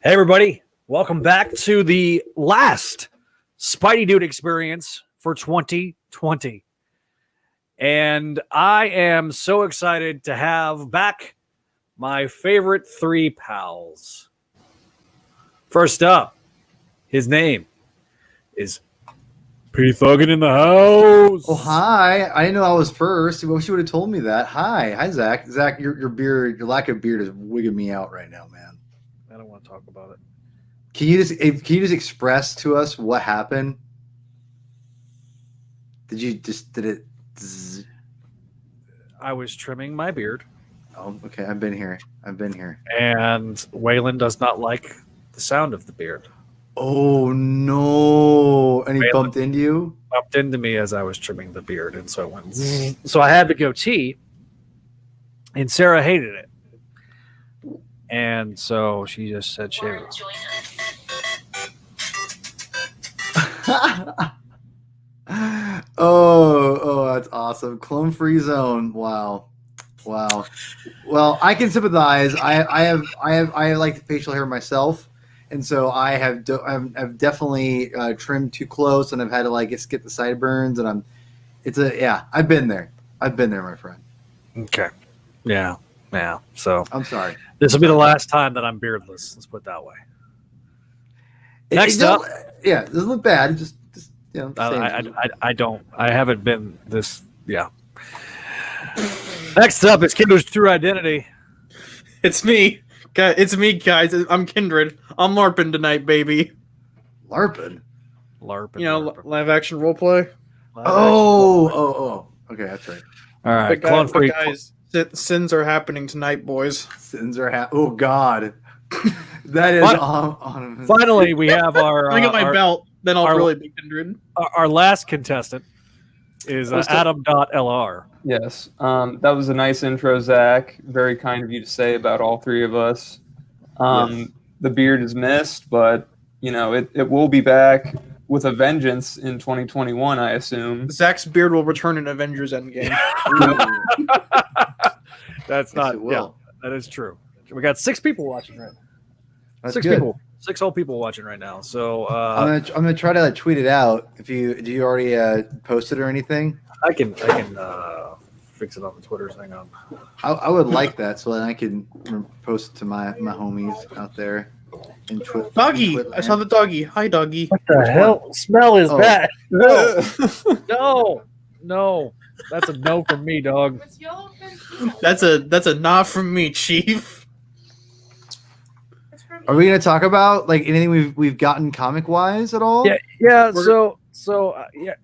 Hey, everybody. Welcome back to the last Spideydude Experience for 2020. And I am so excited to have back my favorite three pals. First up, his name is P. Thuggin in the house. Oh, hi. I didn't know I was first. I wish you would have told me that. Hi, Zach. Zach, your beard, your lack of beard is wigging me out right now, man. I don't want to talk about it. Can you just express to us what happened? Did it? Zzz? I was trimming my beard. Oh, okay. I've been here. And Waylon does not like the sound of the beard. Oh no! And he Waylon bumped into you. Bumped into me as I was trimming the beard, and so it went. So I had the goatee, and Sarah hated it, and so she just said shave it. Oh, that's awesome. Clone free zone. Wow. Well, I can sympathize. I like the facial hair myself, and so I've definitely trimmed too close, and I've had to get the sideburns, and I've been there, my friend. Okay. Yeah. So I'm sorry. This will be the last time that I'm beardless. Let's put it that way. Next up, yeah, it doesn't look bad. Just I haven't been this. Yeah. Next up, it's Kindred's true identity. It's me, guys. I'm Kindred. I'm LARPing tonight, baby. LARPing. You know, live action roleplay. Oh. Okay, that's right. All right, guys. Sins are happening tonight, boys. Oh God, that is on. Finally, we have our. I get my belt, then I'll really be Kindred. Our last contestant is Adam.LR. Yes, that was a nice intro, Zach. Very kind of you to say about all three of us. Yes. The beard is missed, but it will be back with a vengeance in 2021, I assume. Zach's beard will return in Avengers Endgame. That's not. Yeah, that is true. We got 6 people watching right now. That's 6 good. people. 6 whole people watching right now. So I'm gonna try to tweet it out. Do you already post it or anything? I can fix it on the Twitter. Hang on. I would like that so then I can post it to my homies out there. Doggy, I saw the doggy. Hi, doggy. What the hell? Smell is bad. No, that's a no from me, dog. That's a nah from me, Chief. Are we gonna talk about anything we've gotten comic wise at all? Yeah. So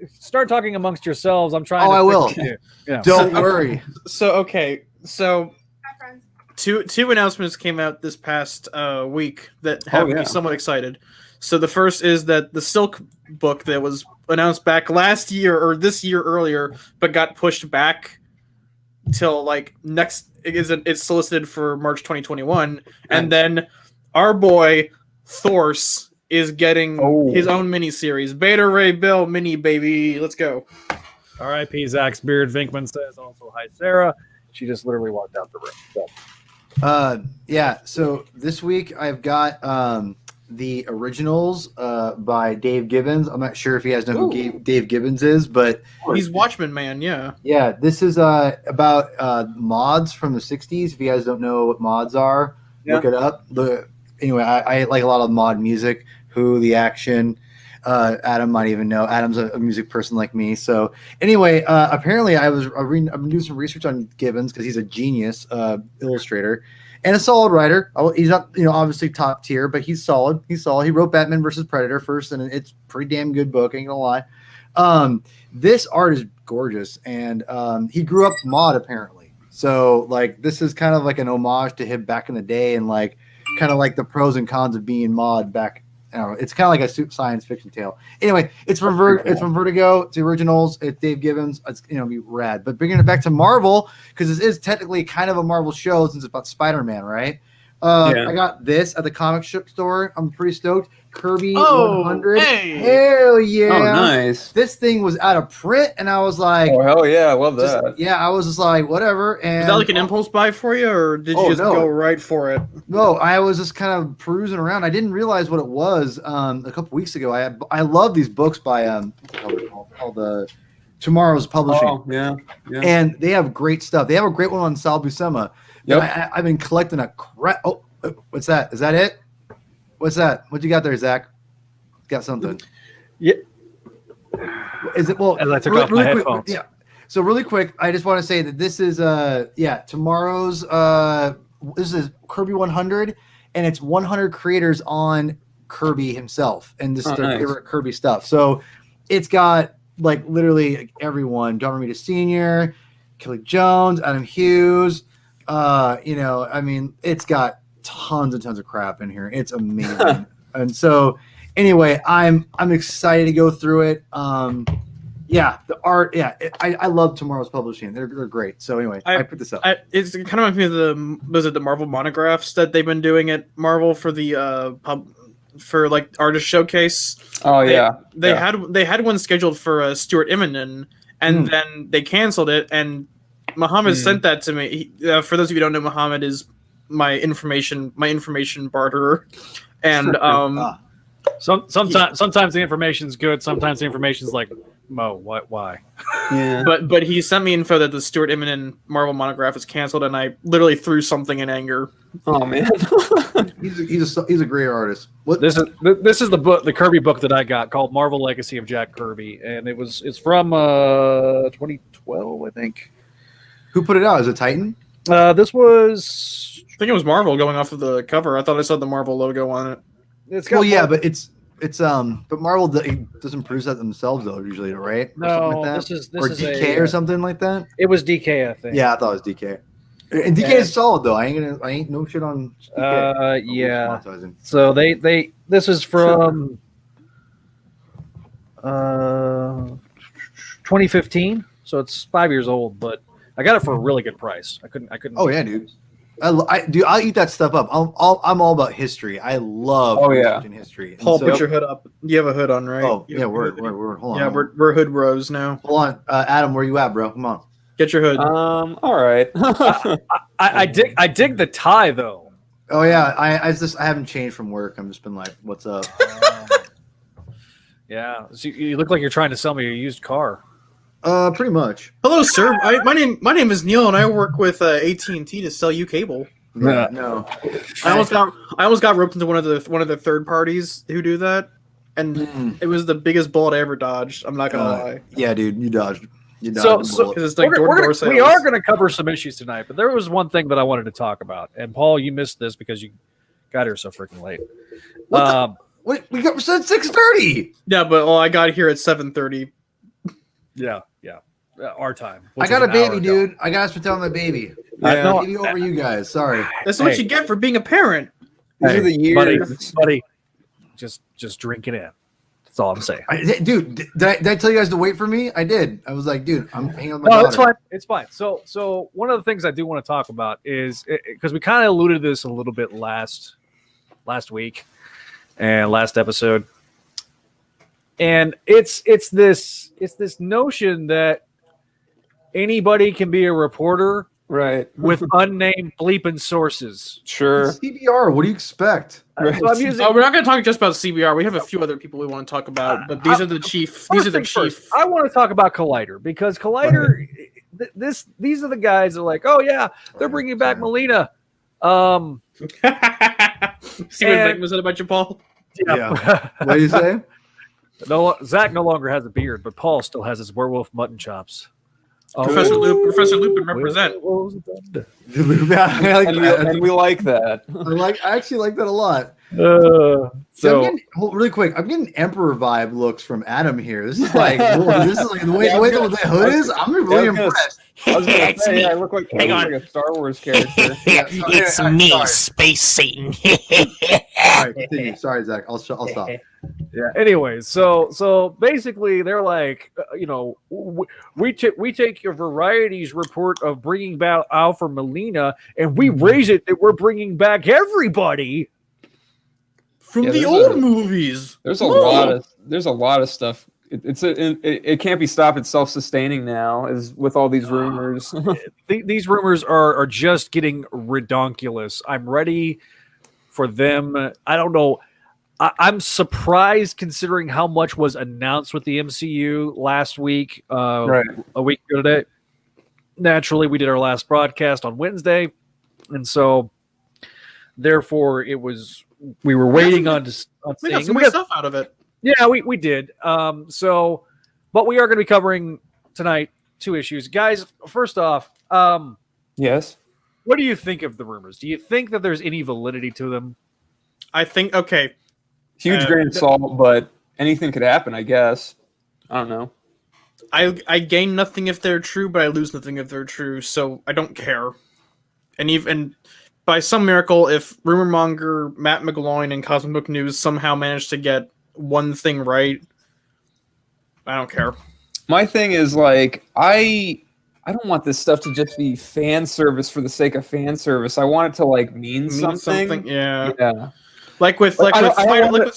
start talking amongst yourselves. I'm trying. I will. Yeah. Don't worry. So two announcements came out this past week that have me somewhat excited. So the first is that the Silk book that was announced back last year or this year earlier, but got pushed back till next. It's solicited for March 2021, and then our boy Thorse is getting his own miniseries. Beta Ray Bill mini baby. Let's go. R.I.P. Zach's beard. Vinkman says also hi, Sarah. She just literally walked out the room. So. So this week I've got the originals by Dave Gibbons. I'm not sure if you guys know who Dave Gibbons is, but he's Watchmen Man. Yeah. This is about mods from the 60s. If you guys don't know what mods are, look it up. Anyway, I like a lot of mod music. Who, The Action. Adam might even know. Adam's a music person like me. So anyway, apparently I've been doing some research on Gibbons because he's a genius illustrator and a solid writer. He's not, obviously top tier, but he's solid. He wrote Batman versus Predator first, and it's a pretty damn good book. Ain't gonna lie. This art is gorgeous, and he grew up mod apparently. So this is kind of like an homage to him back in the day, and kind of like the pros and cons of being mod back. It's kind of like a science fiction tale. Anyway, it's from Vertigo. It's the originals. It's Dave Gibbons. It's be rad. But bringing it back to Marvel, because this is technically kind of a Marvel show since it's about Spider-Man, right? I got this at the comic shop store. I'm pretty stoked. Kirby 100. Hey. Hell yeah! Oh, nice. This thing was out of print, and I was like, Oh, hell yeah, I love just- that. yeah, I was just like, whatever. And Was that like an impulse buy for you, or did you just go right for it? No, I was just kind of perusing around. I didn't realize what it was a couple weeks ago. I love these books by called Tomorrow's Publishing. Oh, yeah. And they have great stuff. They have a great one on Sal Buscema. Yep. I've been collecting a crap. Oh, what's that? Is that it? What's that? What you got there, Zach? Got something? Yeah. Is it well? As I took off my quick, headphones. yeah. So really quick, I just want to say that this is tomorrow's this is Kirby 100, and it's 100 creators on Kirby himself, and this is their favorite Kirby stuff. So it's got like literally everyone: John Romita Sr., Kelly Jones, Adam Hughes. I mean, it's got tons and tons of crap in here. It's amazing. And so anyway, I'm excited to go through it. The art, I love Tomorrow's Publishing. They're great. So anyway, I put this up. It's kind of reminds me of the Marvel monographs that they've been doing at Marvel for the for like artist showcase. Oh yeah, they had one scheduled for Stuart Immonen, and then they canceled it. And Muhammad sent that to me. For those of you who don't know, Muhammad is my information barterer, and sometimes the information's good, sometimes the information's like, Mo, what? Why? Yeah. But he sent me info that the Stuart Immonen Marvel monograph is canceled, and I literally threw something in anger. Oh man, he's a great artist. This is the book, the Kirby book that I got called Marvel Legacy of Jack Kirby, and it's from 2012, I think. Who put it out? Is it Titan? This was. I think it was Marvel going off of the cover. I thought I saw the Marvel logo on it. But but Marvel doesn't produce that themselves though usually, right? No, like this or is DK or something like that. It was DK, I think. Yeah, I thought it was DK. And DK is solid though. I ain't no shit on DK. Yeah. So this is from 2015, so it's 5 years old, but I got it for a really good price. I couldn't. Oh yeah, dude. I'll eat that stuff up. I'm all about history. I love history. Paul, put your hood up. You have a hood on, right? Oh yeah, we're hold on. Yeah, we're hood bros now. Hold on, Adam, where you at, bro? Come on, get your hood. All right. I dig the tie though. Oh yeah, I haven't changed from work. I've just been like, what's up? Yeah, so you look like you're trying to sell me a used car. Pretty much. Hello, sir. My name is Neil, and I work with AT&T to sell you cable. Yeah, no. I almost got roped into one of the third parties who do that, and it was the biggest bullet I ever dodged. I'm not gonna lie. Yeah, dude, you dodged. So it's like door-to-door sales. We are going to cover some issues tonight, but there was one thing that I wanted to talk about, and Paul, you missed this because you got here so freaking late. Wait, we got at 6:30. Yeah, but I got here at 7:30. Yeah, our time. I got a baby, dude. I got to spend time with my baby. Yeah. Maybe over you guys. Sorry. That's what you get for being a parent. These are the years, buddy. Just drink it in. That's all I'm saying. Dude, did I tell you guys to wait for me? I did. I was like, dude, I'm hanging out with my daughter. It's fine. So one of the things I do want to talk about is because we kind of alluded to this a little bit last week and last episode, and it's this notion that anybody can be a reporter, right? With unnamed bleeping sources. Sure. CBR. What do you expect? Right. So we're not going to talk just about CBR. We have a few other people we want to talk about, but these are the chief. These are the chief. I want to talk about Collider because Collider. These are the guys that are like, oh yeah, they're bringing back Melina. See what Zach was said about you, Paul? Yeah. What do you say? No, Zach no longer has a beard, but Paul still has his werewolf mutton chops. Professor Lupin represent. And we like that. I actually like that a lot. Really quick, I'm getting Emperor vibe looks from Adam here. This is like the way the hood is. I'm really impressed. I was gonna say, I look like a Star Wars character. It's me, Space Satan. All right, continue. Sorry, Zach. I'll stop. Yeah. Anyways, so basically, they're like, we take your varieties report of bringing back Alpha Melina, and we raise it that we're bringing back everybody. from the old movies. There's a lot of stuff. It can't be stopped. It's self-sustaining now, is with all these rumors. These rumors are just getting redonkulous. I'm ready for them. I don't know. I'm surprised considering how much was announced with the MCU last week, a week ago today. Naturally, we did our last broadcast on Wednesday, and so therefore we were waiting on we got seeing. some good stuff out of it. Yeah, we did. But we are going to be covering tonight 2 issues. Guys, first off, Yes. what do you think of the rumors? Do you think that there's any validity to them? I think, okay. Huge grain of salt, but anything could happen, I guess. I don't know. I gain nothing if they're true, but I lose nothing if they're true, so I don't care. And even by some miracle, if rumor monger Matt McGloin and Cosmic Book News somehow managed to get one thing right, I don't care. My thing is, like, I don't want this stuff to just be fan service for the sake of fan service. I want it to, like, mean something. Yeah. Like with I don't want it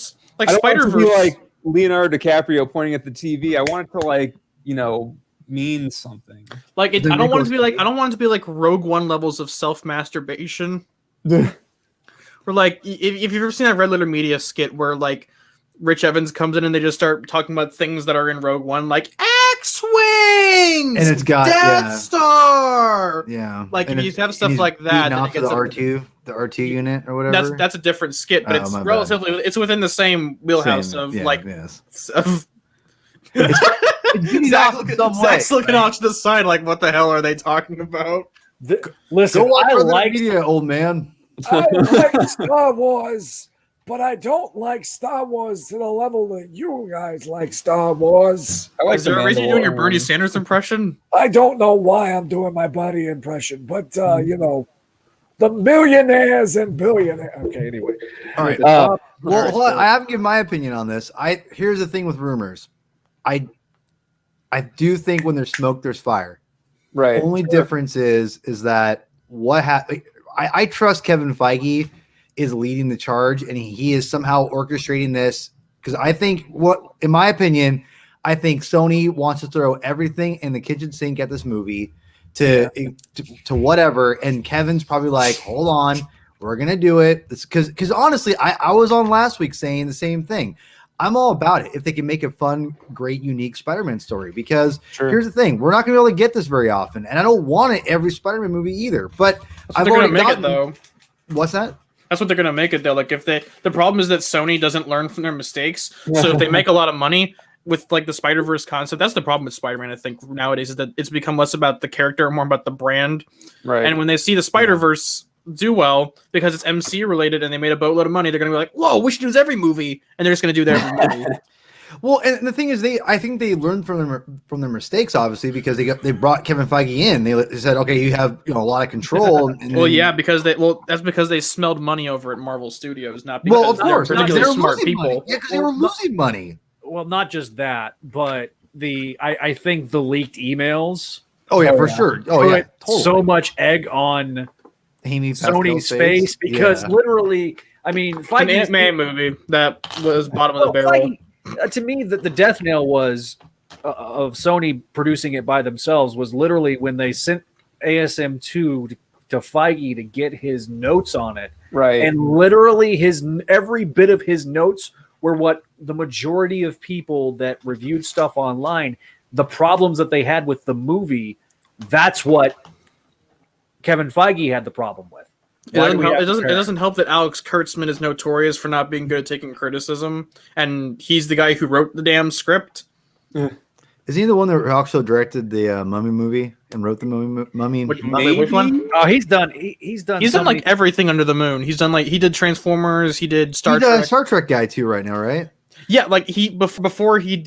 Spider-Verse. to be like Leonardo DiCaprio pointing at the TV. I want it to, like, mean something. Like I don't want it to be like Rogue One levels of self-masturbation. Where, like, if you've ever seen that Red Letter Media skit where, like, Rich Evans comes in and they just start talking about things that are in Rogue One, like X-Wings, and it's got Death Star. Yeah, like, and if you have stuff like that, off the R2 unit or whatever. That's a different skit, but it's relatively it's within the same wheelhouse of like. Yes. Zach's looking off to the side, like, what the hell are they talking about? Listen, go watch I like media, old man. I like Star Wars, but I don't like Star Wars to the level that you guys like Star Wars. I like Is there a reason you're doing your Bernie Sanders impression? I don't know why I'm doing my buddy impression, but the millionaires and billionaires. Okay, anyway. All right. Well, hold on. I haven't given my opinion on this. Here's the thing with rumors. I do think when there's smoke, there's fire. Right. Only difference is that what happened. I trust Kevin Feige is leading the charge, and he is somehow orchestrating this, because I think in my opinion, I think Sony wants to throw everything in the kitchen sink at this movie to whatever, and Kevin's probably like, hold on, we're gonna do it, because honestly, I was on last week saying the same thing. I'm all about it if they can make a fun, great, unique Spider-Man story, because here's the thing, we're not gonna be able to get this very often, and I don't want it every Spider-Man movie either, but I've already make it though. What's that? That's what they're gonna make it though. Like, the problem is that Sony doesn't learn from their mistakes. So if they make a lot of money with, like, the Spider-Verse concept, that's the problem with Spider-Man. I think nowadays is that it's become less about the character and more about the brand. Right. And when they see the Spider-Verse do well because it's MC related and they made a boatload of money, they're gonna be like, "Whoa, we should do this every movie," and they're just gonna do that every movie. Well, and the thing is, I think they learned from their mistakes, obviously, because they brought Kevin Feige in. They said, okay, you have a lot of control. That's because they smelled money over at Marvel Studios, not because of course, they're particularly smart people. Money. Yeah, because they were losing money. Well, not just that, but I think the leaked emails. Oh yeah, for sure. Oh yeah, totally. So much egg on Sony's face because literally, I mean, an Ant-Man movie that was bottom of the barrel. To me, the death nail was of Sony producing it by themselves was literally when they sent ASM2 to Feige to get his notes on it. Right. And literally every bit of his notes were what the majority of people that reviewed stuff online, the problems that they had with the movie, that's what Kevin Feige had the problem with. It doesn't help that Alex Kurtzman is notorious for not being good at taking criticism, and he's the guy who wrote the damn script. Is he the one that also directed the Mummy movie and wrote the Mummy? Which one? Oh, he's done. He's done like everything under the moon. He's done, like, he did Transformers. He did Star Trek. He's a Star Trek guy too, right now, right? Yeah, like before he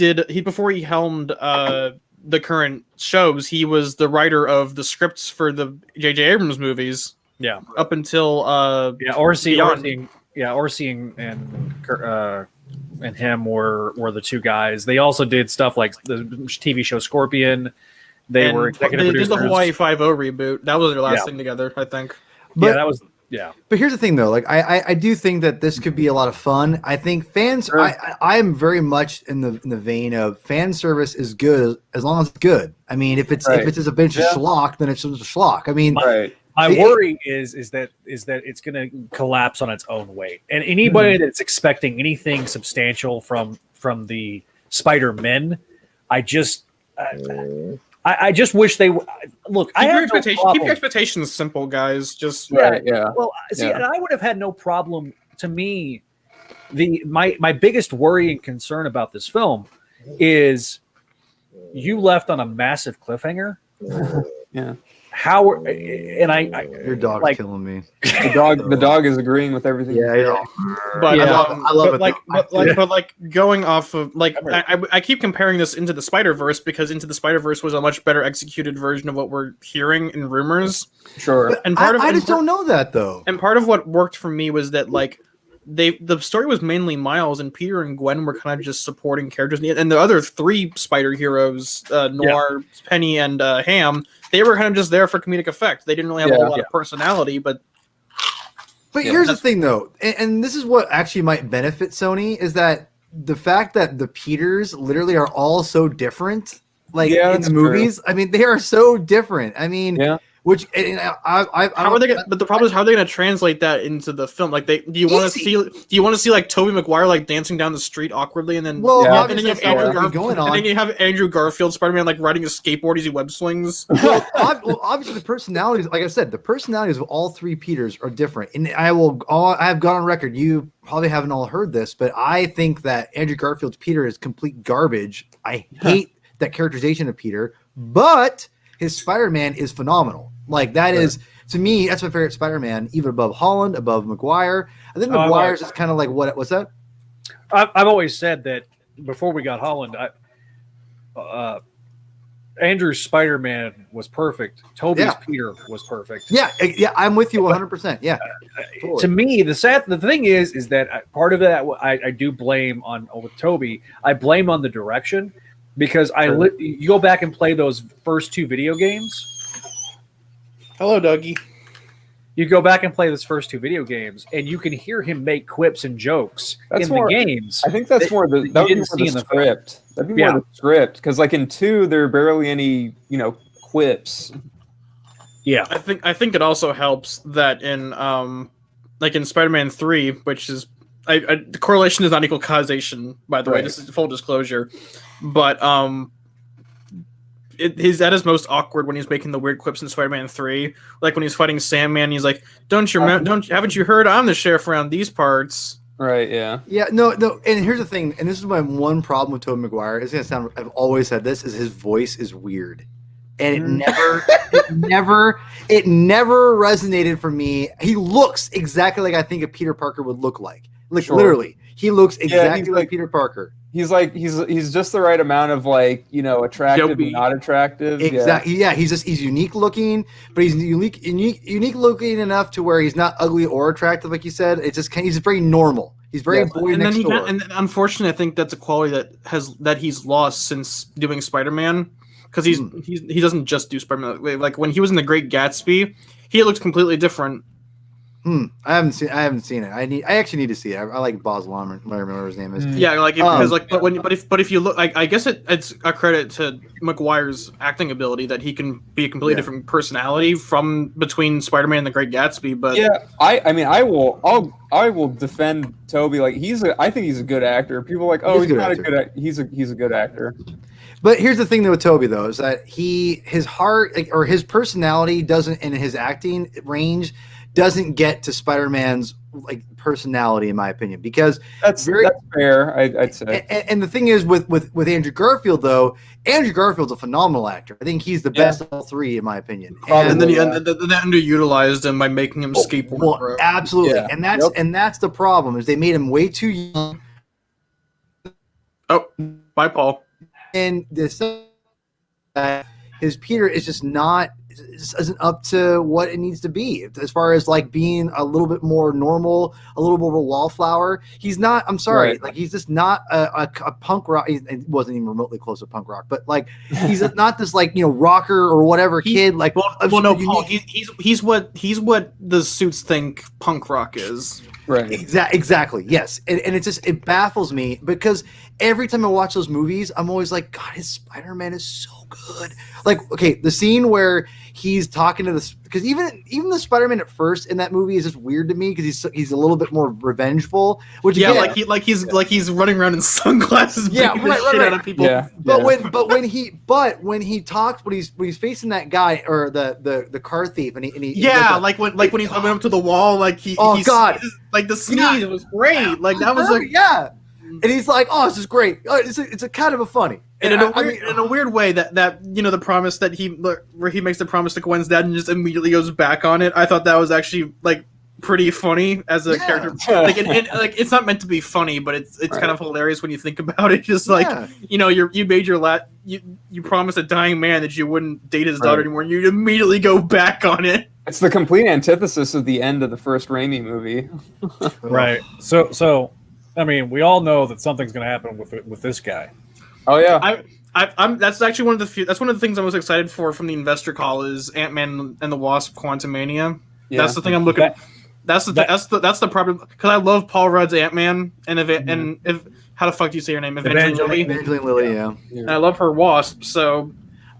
helmed the current shows, he was the writer of the scripts for the J.J. Abrams movies. Yeah, up until Orsi and him were the two guys. They also did stuff like the TV show Scorpion. They were executive producers. They did the Hawaii 5-0 reboot. That was their last thing together, I think. But, that was. Yeah. But here's the thing, though. Like, I do think that this could be a lot of fun. I think fans. Sure. I am very much in the vein of fan service is good as long as it's good. I mean, if it's just a bunch of schlock, then it's just a schlock. I mean, My worry is that it's going to collapse on its own weight, and anybody that's expecting anything substantial from the Spider-Men, I just wish they look. I have keep your expectations simple, guys. Just Well, see, and I would have had no problem. To me, my biggest worry and concern about this film is you left on a massive cliffhanger. Yeah. How and I your dog's killing me. The dog is agreeing with everything. Yeah. But I love it. But going off of I keep comparing this Into the Spider-Verse because Into the Spider-Verse was a much better executed version of what we're hearing in rumors. Sure. But I just don't know that though. And part of what worked for me was that the story was mainly Miles, and Peter and Gwen were kind of just supporting characters, and the other three Spider heroes, Noir, Penny, and Ham, they were kind of just there for comedic effect. They didn't really have a lot of personality, but here's the thing, though, and this is what actually might benefit Sony is that the fact that the Peters literally are all so different, like in the movies. True. I mean, they are so different. I mean, which how are they? But the problem is, how are they going to translate that into the film? Like, do you want to see like Tobey Maguire like dancing down the street awkwardly, and then and then you have Andrew Garfield Spider-Man like riding a skateboard as he web swings? Well, obviously the personalities, like I said, the personalities of all three Peters are different, and I have gone on record. You probably haven't all heard this, but I think that Andrew Garfield's Peter is complete garbage. I hate that characterization of Peter, but his Spider-Man is phenomenal. Like that is, to me, that's my favorite Spider-Man, even above Holland, above Maguire. I think Maguire's just kind of like what's that? I've always said that before we got Holland, Andrew's Spider-Man was perfect. Tobey's Peter was perfect. Yeah, I'm with you 100%. Yeah. To me, the thing is that part of that I do blame on with Tobey. I blame on the direction because you go back and play those first two video games. Hello, Dougie. You go back and play those first two video games, and you can hear him make quips and jokes the games. I think that's more the script. That'd be more the script because, like in 2, there are barely any, quips. Yeah, I think it also helps that in like in Spider-Man 3, which is the correlation is not equal causation. By the way, this is full disclosure, but he's at his most awkward when he's making the weird quips in Spider-Man 3, like when he's fighting Sandman. He's like, haven't you heard I'm the sheriff around these parts? Right. Yeah. Yeah. No. And here's the thing, and this is my one problem with Tobey Maguire. It's gonna sound. I've always said this: is his voice is weird, and it never resonated for me. He looks exactly like I think a Peter Parker would look like. Like literally, he looks exactly like Peter Parker. He's just the right amount of attractive and not attractive. Exactly. Yeah. He's unique looking, but he's unique looking enough to where he's not ugly or attractive, like you said. It's just he's very normal. He's very boy next door. And unfortunately, I think that's a quality that he's lost since doing Spider-Man, because he doesn't just do Spider-Man. Like when he was in The Great Gatsby, he looked completely different. I haven't seen it. I actually need to see it. I like Boz Lerman, whatever his name is. Yeah, but if you look, I guess it's a credit to Maguire's acting ability that he can be a completely different personality from between Spider-Man and The Great Gatsby. But I will defend Tobey. Like I think he's a good actor. People are like, he's not a good actor. He's a good actor. But here's the thing though with Tobey though is that his heart or his personality doesn't, in his acting range, doesn't get to Spider-Man's personality, in my opinion, because that's fair. I'd say. And the thing is with Andrew Garfield though, Andrew Garfield's a phenomenal actor. I think he's the best of all three, in my opinion. And then they underutilized him by making him skateboard. Well, absolutely, and that's the problem is they made him way too young. Oh, bye, Paul. And this his Peter is just not isn't up to what it needs to be as far as like being a little bit more normal, a little more of a wallflower. He's not. I'm sorry, Right. like he's just not a punk rock. He wasn't even remotely close to punk rock, but like he's not this like rocker or whatever kid. Like well, no, Paul. He's what the suits think punk rock is. Right. Exactly. Yes. And it baffles me because every time I watch those movies, I'm always like, God, his Spider-Man is so good. Like, okay, the scene where he's talking to this, because even the Spider-Man at first in that movie is just weird to me because he's a little bit more revengeful. Which again, he's running around in sunglasses, beating the shit out of people. Yeah. But when he talks when he's facing that guy or the car thief and he when he's coming up to the wall, like God, like the sneeze was great. Like that was like and he's like, oh, this is great. It's a kind of a funny. And in a weird way that the promise that where he makes the promise to Gwen's dad and just immediately goes back on it. I thought that was actually like pretty funny as a character. Like like it's not meant to be funny, but it's kind of hilarious when you think about it. Just like you made your you promised a dying man that you wouldn't date his daughter anymore, and you immediately go back on it. It's the complete antithesis of the end of the first Raimi movie. Right. So I mean, we all know that something's going to happen with this guy. Oh yeah. I'm that's actually one of the things I'm most excited for from the investor call is Ant-Man and the Wasp: Quantumania. Yeah. That's the thing I'm looking. That's the problem because I love Paul Rudd's Ant-Man and if how the fuck do you say her name? Evangeline Lilly, yeah. And I love her Wasp. So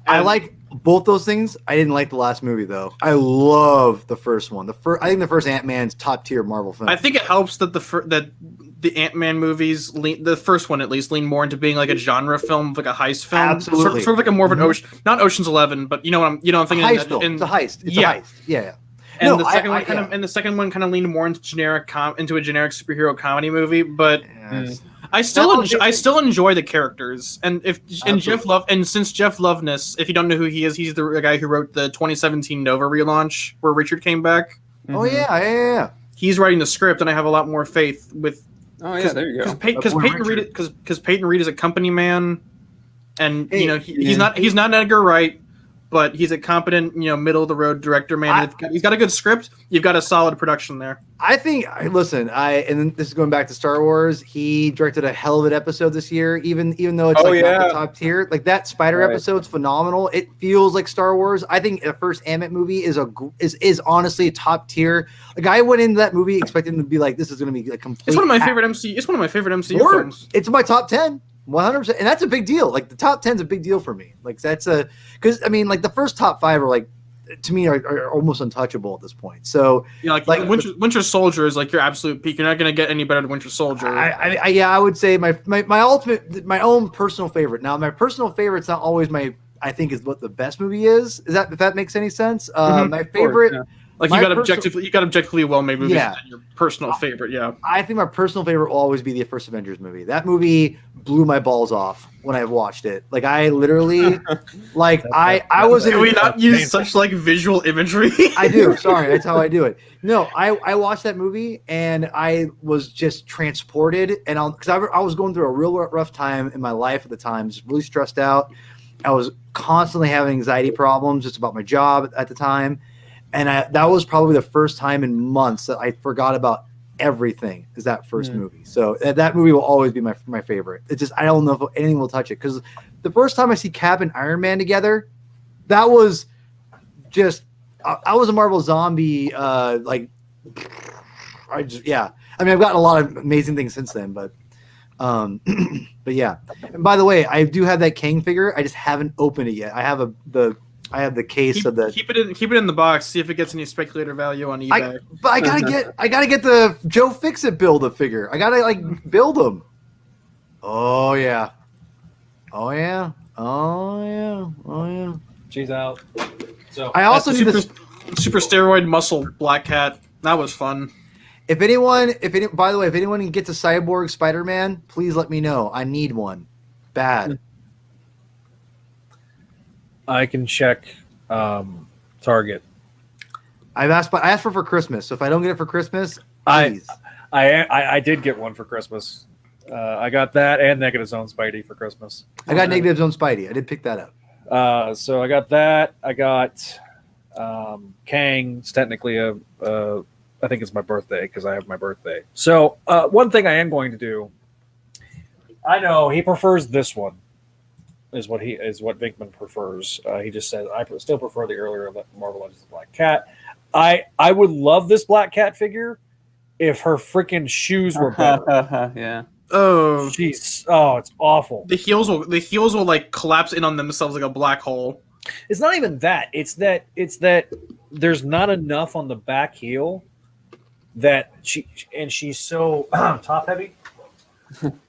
I like both those things. I didn't like the last movie though. I love the first one. I think the first Ant-Man's top tier Marvel film. I think it helps that the Ant-Man movies, the first one at least, lean more into being like a genre film, like a heist film. Absolutely. Sort of like a more of an not Ocean's 11, but you know what I'm thinking. Heist film. It's a heist. It's a heist. Yeah. And the second one kind of leaned more into into a generic superhero comedy movie, but I still enjoy the characters. And since Jeff Loveness, if you don't know who he is, he's the guy who wrote the 2017 Nova relaunch where Richard came back. Oh yeah. He's writing the script, and I have a lot more faith with. Oh yeah, there you go. Because Peyton Reed is a company man, and he's not Edgar Wright, but he's a competent middle of the road director man. He's got a good script. You've got a solid production there. I think. Listen, and this is going back to Star Wars. He directed a hell of an episode this year, even though it's not the top tier. Like that Spider episode's phenomenal. It feels like Star Wars. I think the first Ant-Man movie is honestly a top tier. Like I went into that movie expecting to be like, this is going to be like complete. It's one of my favorite MCU films. It's my top 10. 100%, and that's a big deal. Like the top 10 is a big deal for me. Like that's because I mean, like the first top 5 are like to me are almost untouchable at this point. So like Winter Soldier is like your absolute peak. You're not going to get any better than Winter Soldier. I would say my ultimate, my own personal favorite. Now my personal favorite's not always I think is what the best movie is. If that makes any sense? My favorite. Yeah. Like you got objectively well-made movies than your personal favorite, yeah. I think my personal favorite will always be the first Avengers movie. That movie blew my balls off when I watched it. Like I literally, like I was. Can we not use such like visual imagery? I do. Sorry, that's how I do it. No, I watched that movie and I was just transported, and because I was going through a real rough time in my life at the time, just really stressed out. I was constantly having anxiety problems just about my job at the time. And that was probably the first time in months that I forgot about everything is that first movie. So that movie will always be my favorite. It's just, I don't know if anything will touch it. Because the first time I see Cap and Iron Man together, that was just, I was a Marvel zombie. But I mean, I've gotten a lot of amazing things since then, but yeah. And by the way, I do have that Kang figure. I just haven't opened it yet. I have the case of the. Keep it in the box. See if it gets any speculator value on eBay. I gotta get the Joe Fixit build a figure. I gotta like build them. Oh yeah. She's out. So I also need this super steroid muscle Black Cat. That was fun. By the way, if anyone gets a cyborg Spider-Man, please let me know. I need one. Bad. I can check Target. I asked for Christmas, so if I don't get it for Christmas, please. I did get one for Christmas. I got that and Negative Zone Spidey for Christmas. I got Negative Zone Spidey. I did pick that up. So I got that. I got Kang's technically I think it's my birthday because I have my birthday. So one thing I am going to do, I know he prefers this one, is what Vinkman prefers. He just says I still prefer the earlier Marvel Legends of Black Cat. I would love this Black Cat figure if her freaking shoes were better. Yeah. Oh, it's awful. the heels will like collapse in on themselves like a black hole. It's not even that. It's that there's not enough on the back heel that she's so top heavy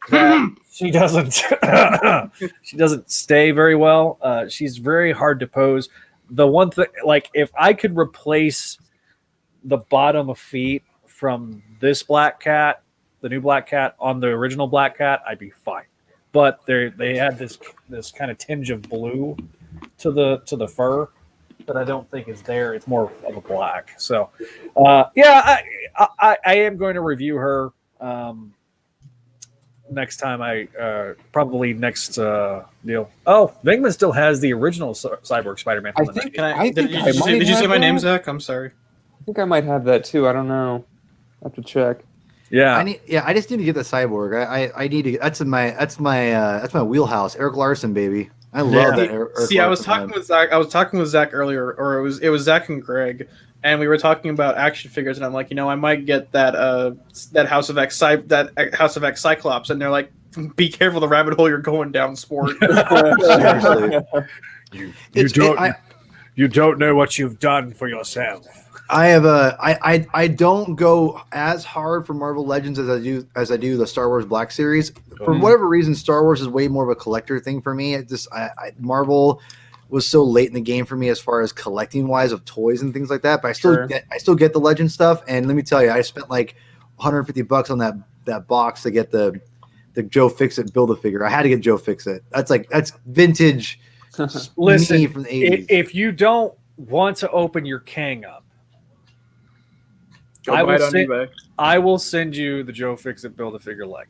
that she doesn't stay very well. She's very hard to pose. The one thing, like if I could replace the bottom of feet from this Black Cat, the new Black Cat on the original Black Cat, I'd be fine. But they had this kind of tinge of blue to the fur that I don't think is there. It's more of a black. So, I am going to review her next time. Probably next deal. Oh, Venkman still has the original Cyborg Spider-Man. Did you say my name, Zach? I'm sorry. I think I might have that too. I don't know. I have to check. Yeah, I just need to get the Cyborg. I need to. That's my wheelhouse. Eric Larson, baby. I love that. Eric I was talking with Zach earlier, or it was Zach and Greg, and we were talking about action figures, and I'm like, I might get that House of X Cyclops, and they're like, be careful the rabbit hole you're going down, sport. Seriously. You don't know what you've done for yourself. I don't go as hard for Marvel Legends as I do the Star Wars Black Series. For whatever reason, Star Wars is way more of a collector thing for me. Marvel was so late in the game for me as far as collecting wise of toys and things like that. But I still get the Legend stuff. And let me tell you, I spent like $150 on that box to get the Joe Fixit Build-A-Figure. I had to get Joe Fixit. That's vintage. Listen, me from the 80s. If you don't want to open your Kang up, I will send you the Joe Fixit Build-A-Figure leg.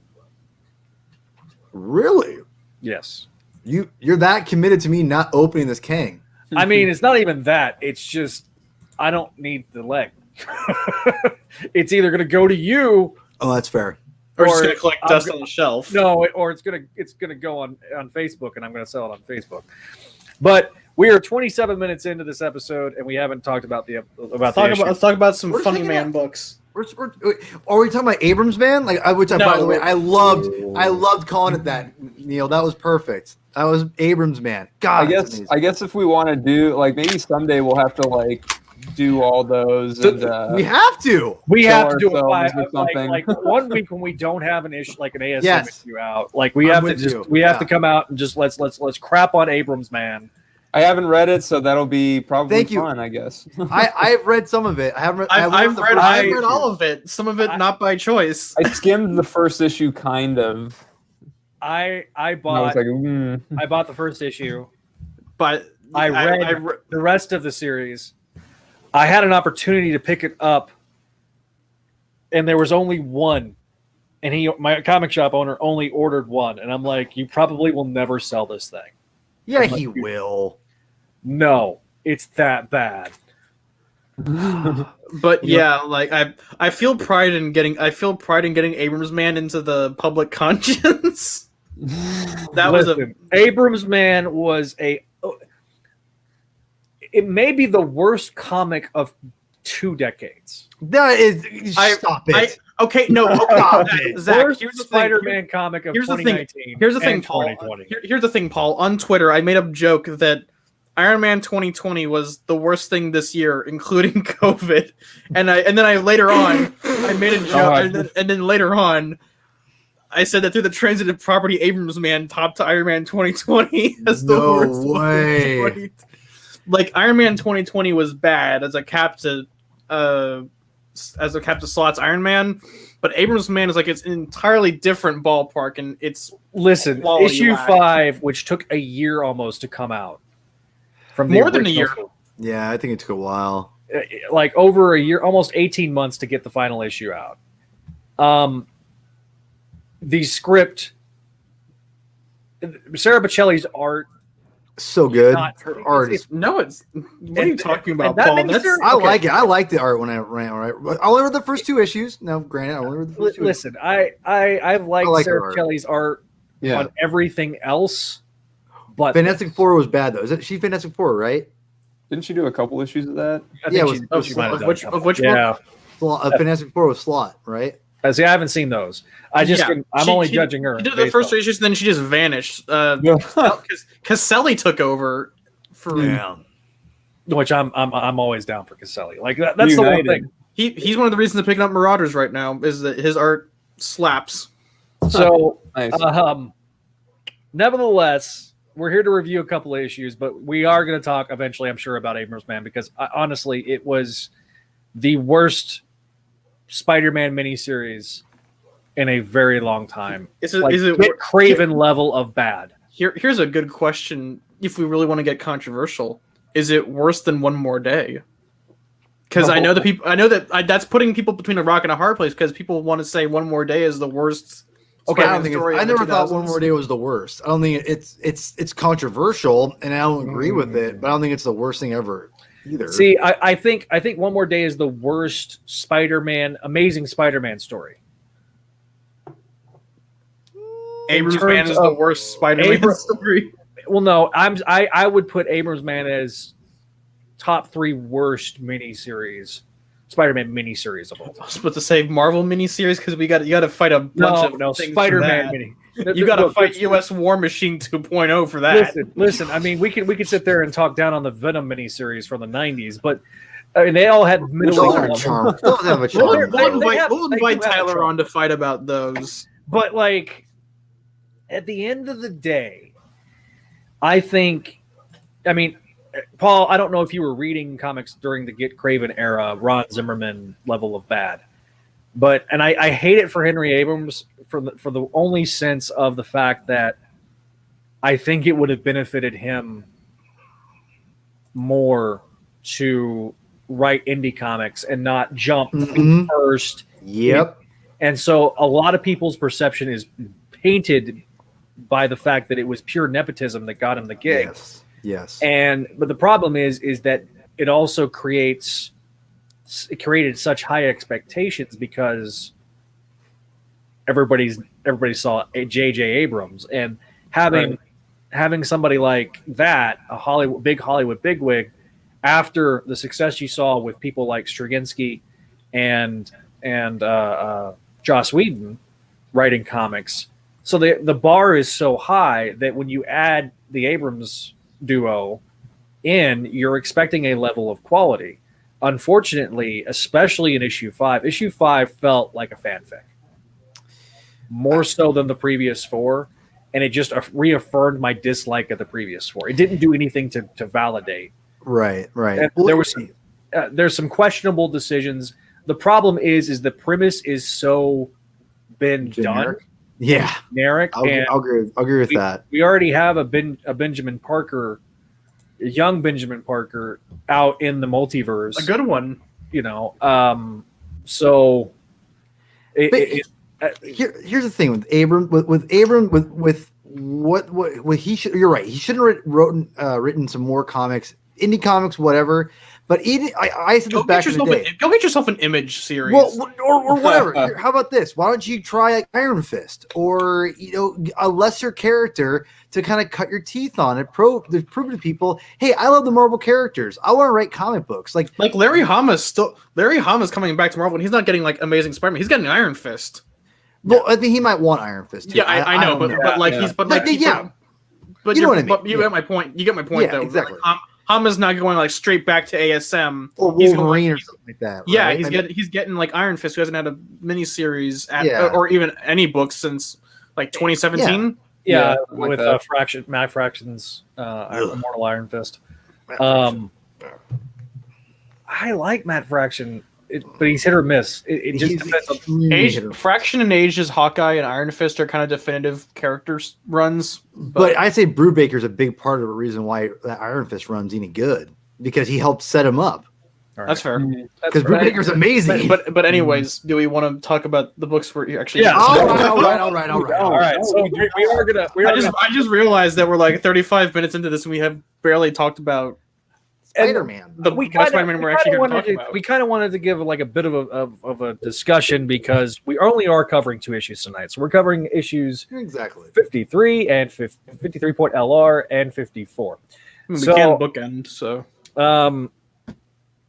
Really? Yes. You're that committed to me not opening this Kang. I mean, it's not even that. It's just I don't need the leg. It's either going to go to you. Oh, that's fair. Or just going to collect dust on the shelf. No, or it's going to go on Facebook, and I'm going to sell it on Facebook. But we are 27 minutes into this episode, and we haven't talked about let's talk about some funny man books. Are we talking about Abrams Man? By the way, I loved calling it that, Neil. That was perfect. That was Abrams Man. God, I guess if we want to do maybe someday we'll have to do all those. And, we have to. We have to do it like 1 week when we don't have an issue like an ASM issue out. We have to come out and just let's crap on Abrams Man. I haven't read it, so that'll be probably fun, I guess. I've read some of it. I've read all of it. Some of it not by choice. I skimmed the first issue, kind of. I bought the first issue, but I read the rest of the series. I had an opportunity to pick it up, and there was only one. And my comic shop owner only ordered one, and I'm like, you probably will never sell this thing. Yeah, he will. No, it's that bad. But I feel pride in getting Abrams Man into the public conscience. Abrams Man was it may be the worst comic of 2 decades. That is stop it. Zach, here's the Spider-Man comic of 2019. Here's the thing, Paul. Here's the thing, Paul. On Twitter, I made a joke that Iron Man 2020 was the worst thing this year, including COVID. And then later on, I made a joke, and then later on, I said that through the transitive property, Abrams Man topped to Iron Man 2020 as the worst. No way. Iron Man 2020 was bad as a cap to Slott's Iron Man, but Abrams Man is it's an entirely different ballpark, and it's issue 5, which took a year almost to come out. From more than a year. Yeah, I think it took a while. Over a year, almost 18 months to get the final issue out. The script, Sarah Bocelli's art So good. Not- Her art is. No, it's. What are you talking about, that Paul? miniseries- That's I like it. I like the art when I ran. Right. I only read the first 2 issues. Now, granted, I only read the first 2 issues. Listen, I've liked I like her Sarah art. Shelley's art Yeah. on everything else, but Fantastic Four was bad though. Is it she Fantastic Four, right? Didn't she do a couple issues of that? I Yeah, think it was- she might have done which- a couple. of which yeah. Fantastic Four was Slot, right? See, I haven't seen those. I'm only judging her. She did the based first on- 2 issues, and then she just vanished. Yeah. Caselli took over for. which I'm always down for Caselli. Like that's the one United. thing. He's one of the reasons I'm picking up Marauders right now is that his art slaps. So, Nice. nevertheless, we're here to review a couple of issues, but we are going to talk eventually, I'm sure, about Abrams Man because honestly, it was the worst Spider-Man miniseries in a very long time. Is it? Like, Is it? Kit Craven level of bad. Here's a good question. If we really want to get controversial, is it worse than One More Day? Because I know that's putting people between a rock and a hard place. Because people want to say One More Day is the worst. Okay, I don't Spider-Man think story I of the never thought 2000s. One More Day was the worst. I don't think it's controversial, and I don't agree with it, but I don't think it's the worst thing ever either. See, I think One More Day is the worst Amazing Spider-Man story. Abrams terms Man is the of- worst Spider-Man Abra- story. Well, no, I would put Abrams Man as top 3 worst miniseries, Spider-Man miniseries of all time. I was about to say Marvel miniseries because you got to fight a bunch of things for Spider-Man that. mini. You got to Look, fight U.S. War Machine 2.0 for that. Listen. I mean, we could sit there and talk down on the Venom miniseries from the '90s, but I mean, they all had Those middle. are charm. Those have a We'll, charm. we'll they invite do have a Tyler charm. on to fight about those. But like, at the end of the day, I think, I mean, Paul, I don't know if you were reading comics during the Get Craven era, Ron Zimmerman level of bad, but I hate it for Henry Abrams for the only sense of the fact that I think it would have benefited him more to write indie comics and not jump Mhm. first. Yep. And so a lot of people's perception is painted by the fact that it was pure nepotism that got him the gig. Yes. But the problem is that it also created such high expectations because everybody saw J.J. Abrams, and having somebody like that, big Hollywood bigwig, after the success you saw with people like Straczynski and Joss Whedon writing comics. So the bar is so high that when you add the Abrams duo in, you're expecting a level of quality. Unfortunately, especially in issue 5 felt like a fanfic. More so than the previous 4, and it just reaffirmed my dislike of the previous 4. It didn't do anything to validate. Right. And there's some questionable decisions. The problem is the premise is so been Generic? done. Yeah. Generic. I'll agree with that. We already have a Benjamin Parker, a young Benjamin Parker, out in the multiverse. A good one. So Here's the thing with Abram. With Abram, with what he should. You're right. He should have written some more comics, indie comics, whatever. But I said this back in the day. Go get yourself an Image series. Well, or whatever. Here, how about this? Why don't you try like Iron Fist or a lesser character to kind of cut your teeth on it? Prove to people, hey, I love the Marvel characters. I want to write comic books. Like Larry Hama's coming back to Marvel, and he's not getting like Amazing Spider-Man. He's getting Iron Fist. Well, I think he might want Iron Fist too. Yeah, I know, but you know what I mean. But you get my point. You get my point, Yeah, though. exactly. Like, Hama's not going like straight back to ASM. Or He's Wolverine going, or something like that. yeah, right? he's getting like Iron Fist, who hasn't had a miniseries Yeah. or even any books since like 2017. yeah, like with that. Matt Fraction's Immortal Iron Fist. Fraction. I like Matt Fraction, but he's hit or miss. It just depends on Fraction and Age's Hawkeye and Iron Fist are kind of definitive characters runs. But I'd say Brubaker's a big part of the reason why that Iron Fist run's any good because he helped set him up. All That's fair. Because Brubaker's amazing. But anyways, do we want to talk about the books we're actually? Yeah. all right. All right. So we are gonna. I just realized that we're like 35 minutes into this and we have barely talked about Spider-Man. We kind of wanted to give like a bit of a discussion because we only are covering 2 issues tonight. So we're covering issues Exactly. 53 and 53.LR and 54. We can bookend, so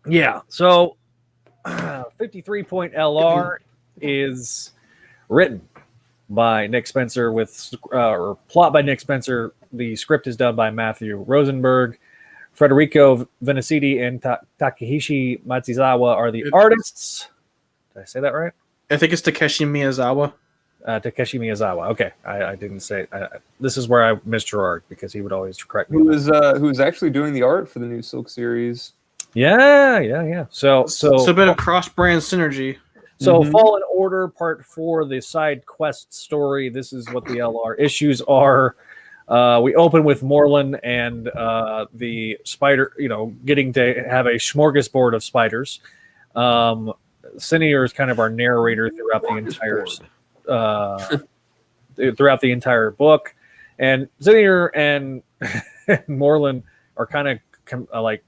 yeah. So 53.LR is written by Nick Spencer or plot by Nick Spencer. The script is done by Matthew Rosenberg. Federico Venacidi and Takeshi Matsuzawa are the artists. Did I say that right? I think it's Takeshi Miyazawa. Takeshi Miyazawa. Okay, I didn't say. This is where I missed Gerard because he would always correct me. Who was actually doing the art for the new Silk series? Yeah. So a bit of cross-brand synergy. So Fallen Order Part 4, the side quest story. This is what the LR issues are. We open with Morlun and the spider, getting to have a smorgasbord of spiders. Sinier is kind of our narrator throughout the entire book, and Sinier and Morlun are kind of like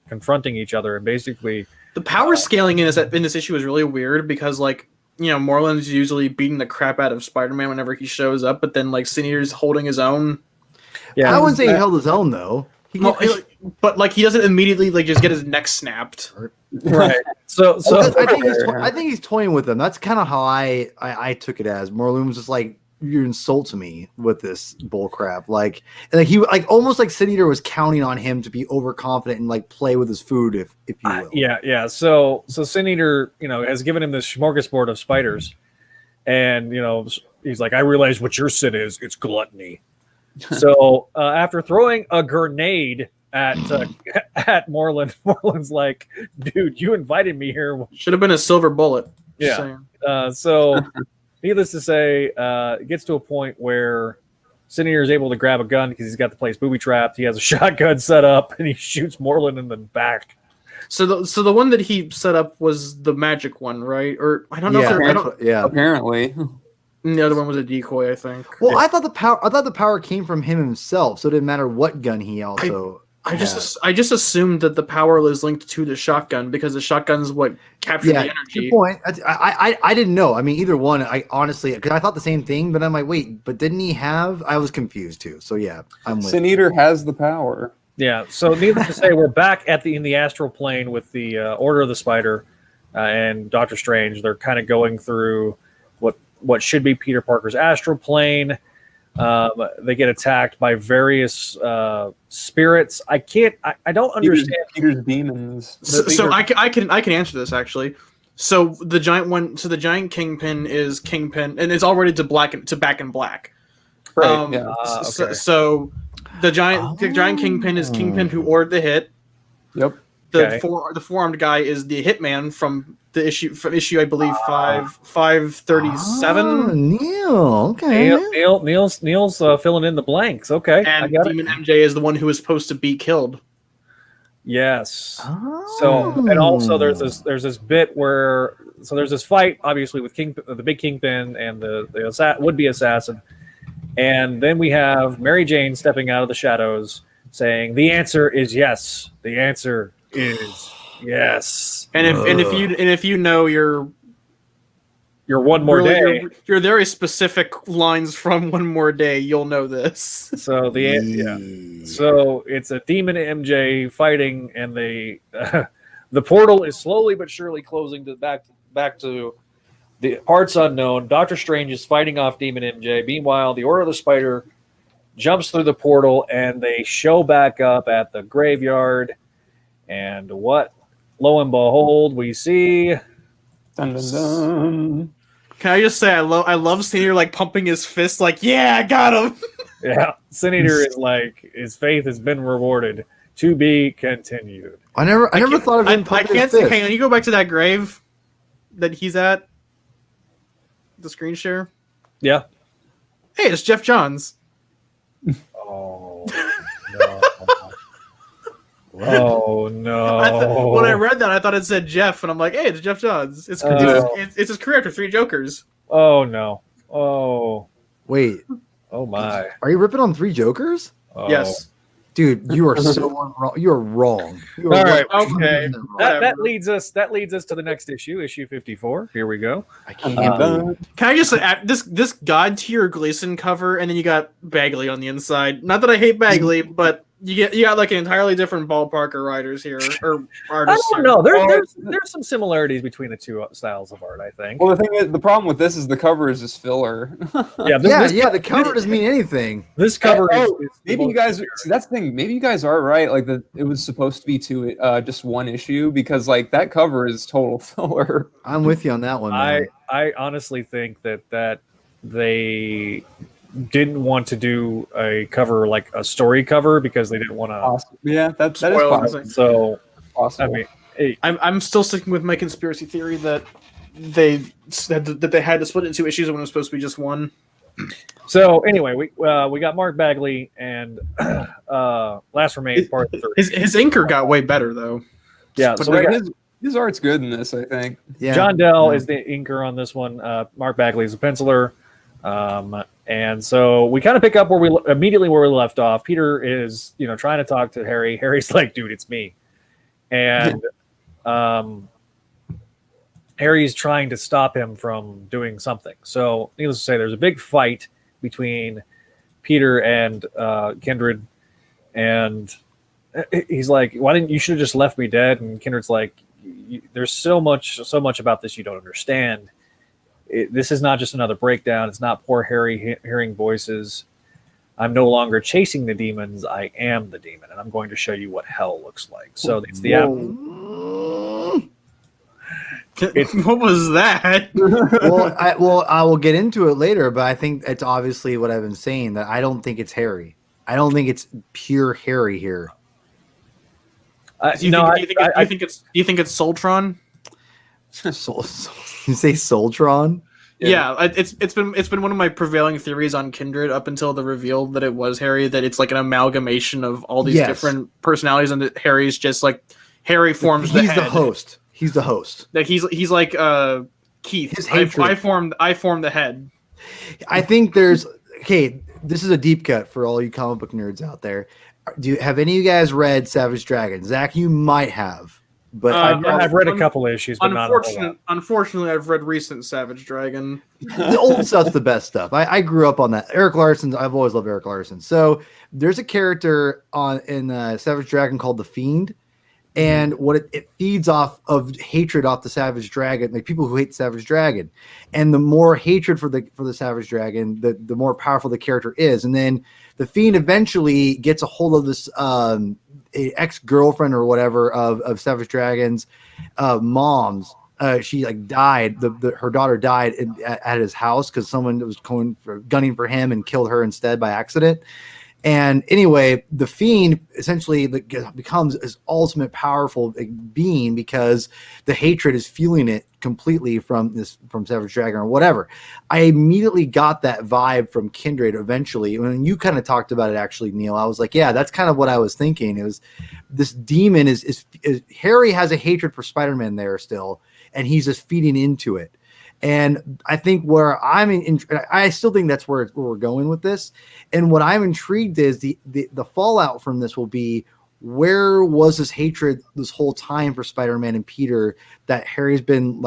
confronting each other, and basically the power scaling in this issue is really weird because Morlun's usually beating the crap out of Spider-Man whenever he shows up, but then Sinier's holding his own. Yeah, I wouldn't say he held his own though. But he doesn't immediately just get his neck snapped. Right. So I think he's toying with them. That's kind of how I took it as. Morlun was just like, you're insulting me with this bull crap. He almost like Sin Eater was counting on him to be overconfident and play with his food, if you will. Yeah. So Sin Eater, has given him this smorgasbord of spiders, and he's like, I realize what your sin is. It's gluttony. So after throwing a grenade at Morlun, Morlun's like, dude, you invited me here. Should have been a silver bullet. Yeah. So needless to say, it gets to a point where Sinier is able to grab a gun because he's got the place booby trapped. He has a shotgun set up, and he shoots Morlun in the back. So the one that he set up was the magic one, right? Or I don't know. Apparently. And the other one was a decoy, I think. Well, I thought the power came from him himself, so it didn't matter what gun he also. I just assumed that the power was linked to the shotgun because the shotgun's what captured the energy. Good point. I didn't know. I mean, either one. I honestly, because I thought the same thing, but I'm like, wait, but didn't he have? I was confused too. So yeah, I'm with. Sin Eater has the power. Yeah. So needless to say, we're back in the astral plane with the Order of the Spider and Doctor Strange. They're kind of going through what should be Peter Parker's astral plane. They get attacked by various spirits. I don't understand Peter's demons. I can answer this actually. So the giant Kingpin is Kingpin, and it's already to Back in Black. Right. Okay. So the giant Kingpin is Kingpin who ordered the hit. Yep. The four-armed guy is the Hitman from issue I believe 537. Neil, okay. Neil's filling in the blanks. Okay, and Demon MJ is the one who is supposed to be killed. Yes. Oh. So and also there's this bit where there's this fight obviously with the big Kingpin and the would-be assassin, and then we have Mary Jane stepping out of the shadows saying the answer is yes. The answer is yes. And if you know your One More Day, your very specific lines from One More Day, you'll know this. So so it's a Demon MJ fighting, and the portal is slowly but surely closing back to the parts unknown. Doctor Strange is fighting off Demon MJ. Meanwhile, the Order of the Spider jumps through the portal, and they show back up at the graveyard. And what? Lo and behold, we see. Dun, dun, dun. Can I just say I love Sin Eater pumping his fist yeah, I got him. Yeah, Sin Eater is his faith has been rewarded. To be continued. I never thought of him. I can't say. Hang on, you go back to that grave that he's at. The screen share. Yeah. Hey, it's Jeff Johns. Oh no. Oh no! When I read that, I thought it said Jeff, and I'm like, hey, it's Jeff Johns. It's his career after 3 Jokers. Oh no! Oh, Wait, oh my! are you ripping on 3 Jokers? Oh. Yes. Dude, you are so wrong. You are wrong. You are All right. 100% wrong. That leads us to the next issue 54. Here we go. I can't believe Can I just say this God tier Gleason cover, and then you got Bagley on the inside. Not that I hate Bagley, but you got like an entirely different ballpark of writers here or I artists. don't know. There's some similarities between the two styles of art. I think. Well, the thing is, the problem with this is the cover is just filler. Yeah. the cover doesn't mean anything. This cover is maybe you guys see that's the thing. Maybe you guys are right. Like it was supposed to be just one issue because like that cover is total filler. I'm with you on that one. Man. I honestly think that they didn't want to do a cover like a story cover because they didn't want to. Awesome. Yeah, that is Spoil possible. anything. So Awesome. I mean, hey, I'm still sticking with my conspiracy theory that they said that they had to split it into 2 issues when it was supposed to be just one. so anyway, we got Mark Bagley and Last Remains part 3. His inker got way better though. Yeah, But so we got, His art's good in this, I think. Yeah. John Dell is the inker on this one. Mark Bagley is the penciler. And so we kind of pick up where we left off. Peter is, trying to talk to Harry. Harry's like, dude, it's me. And Harry's trying to stop him from doing something. So needless to say, there's a big fight between Peter and Kindred. And he's like, why didn't you should have just left me dead? And Kindred's like, there's so much about this you don't understand. This is not just another breakdown. It's not poor Harry hearing voices. I'm no longer chasing the demons. I am the demon, and I'm going to show you what hell looks like. So it's the What was that? I will get into it later, but I think it's obviously what I've been saying that I don't think it's Harry. I don't think it's pure Harry here. Do you think it's Soltron? You say Soltron? Yeah, it's been one of my prevailing theories on Kindred up until the reveal that it was Harry. That it's like an amalgamation of all these different personalities, and that Harry's just like Harry forms. He's the the host. He's the host. Like he's like Keith. His I formed the head. I think there's this is a deep cut for all you comic book nerds out there. Have any of you guys read Savage Dragon? Zach, you might have. But I've read a couple issues, but not a whole lot. Unfortunately, I've read recent Savage Dragon. The old stuff's the best stuff. I grew up on that. Eric Larson, I've always loved Eric Larson. So there's a character in Savage Dragon called the Fiend, and what it feeds off of hatred off the Savage Dragon, like people who hate Savage Dragon, and the more hatred for the Savage Dragon, the more powerful the character is, and then the Fiend eventually gets a hold of this ex-girlfriend or whatever of Savage Dragon's mom's. She died. Her daughter died at his house because someone was gunning for him and killed her instead by accident. And anyway, the Fiend essentially becomes his ultimate powerful being because the hatred is fueling it completely from Savage Dragon or whatever. I immediately got that vibe from Kindred eventually. When you kind of talked about it, actually, Neil, I was like, yeah, that's kind of what I was thinking. It was this demon is Harry has a hatred for Spider-Man there still, and he's just feeding into it. And I think I still think that's where we're going with this. And what I'm intrigued is the fallout from this will be, where was this hatred this whole time for Spider-Man and Peter that Harry's been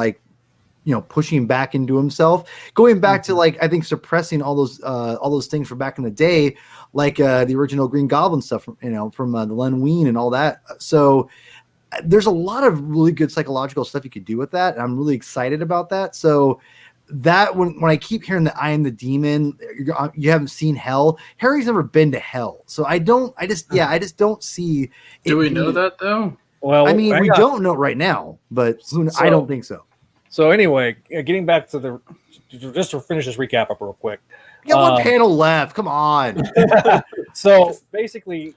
pushing back into himself, going back to I think suppressing all those things from back in the day, like the original Green Goblin stuff from the Len Wein and all that. So there's a lot of really good psychological stuff you could do with that, and I'm really excited about that. So that when I keep hearing that I am the demon, you haven't seen hell. Harry's never been to hell, so I just don't see. Do we know that though? Well, I mean, we don't know right now, but I don't think so. So anyway, getting back to just to finish this recap up real quick. You got one panel left. Come on. So basically,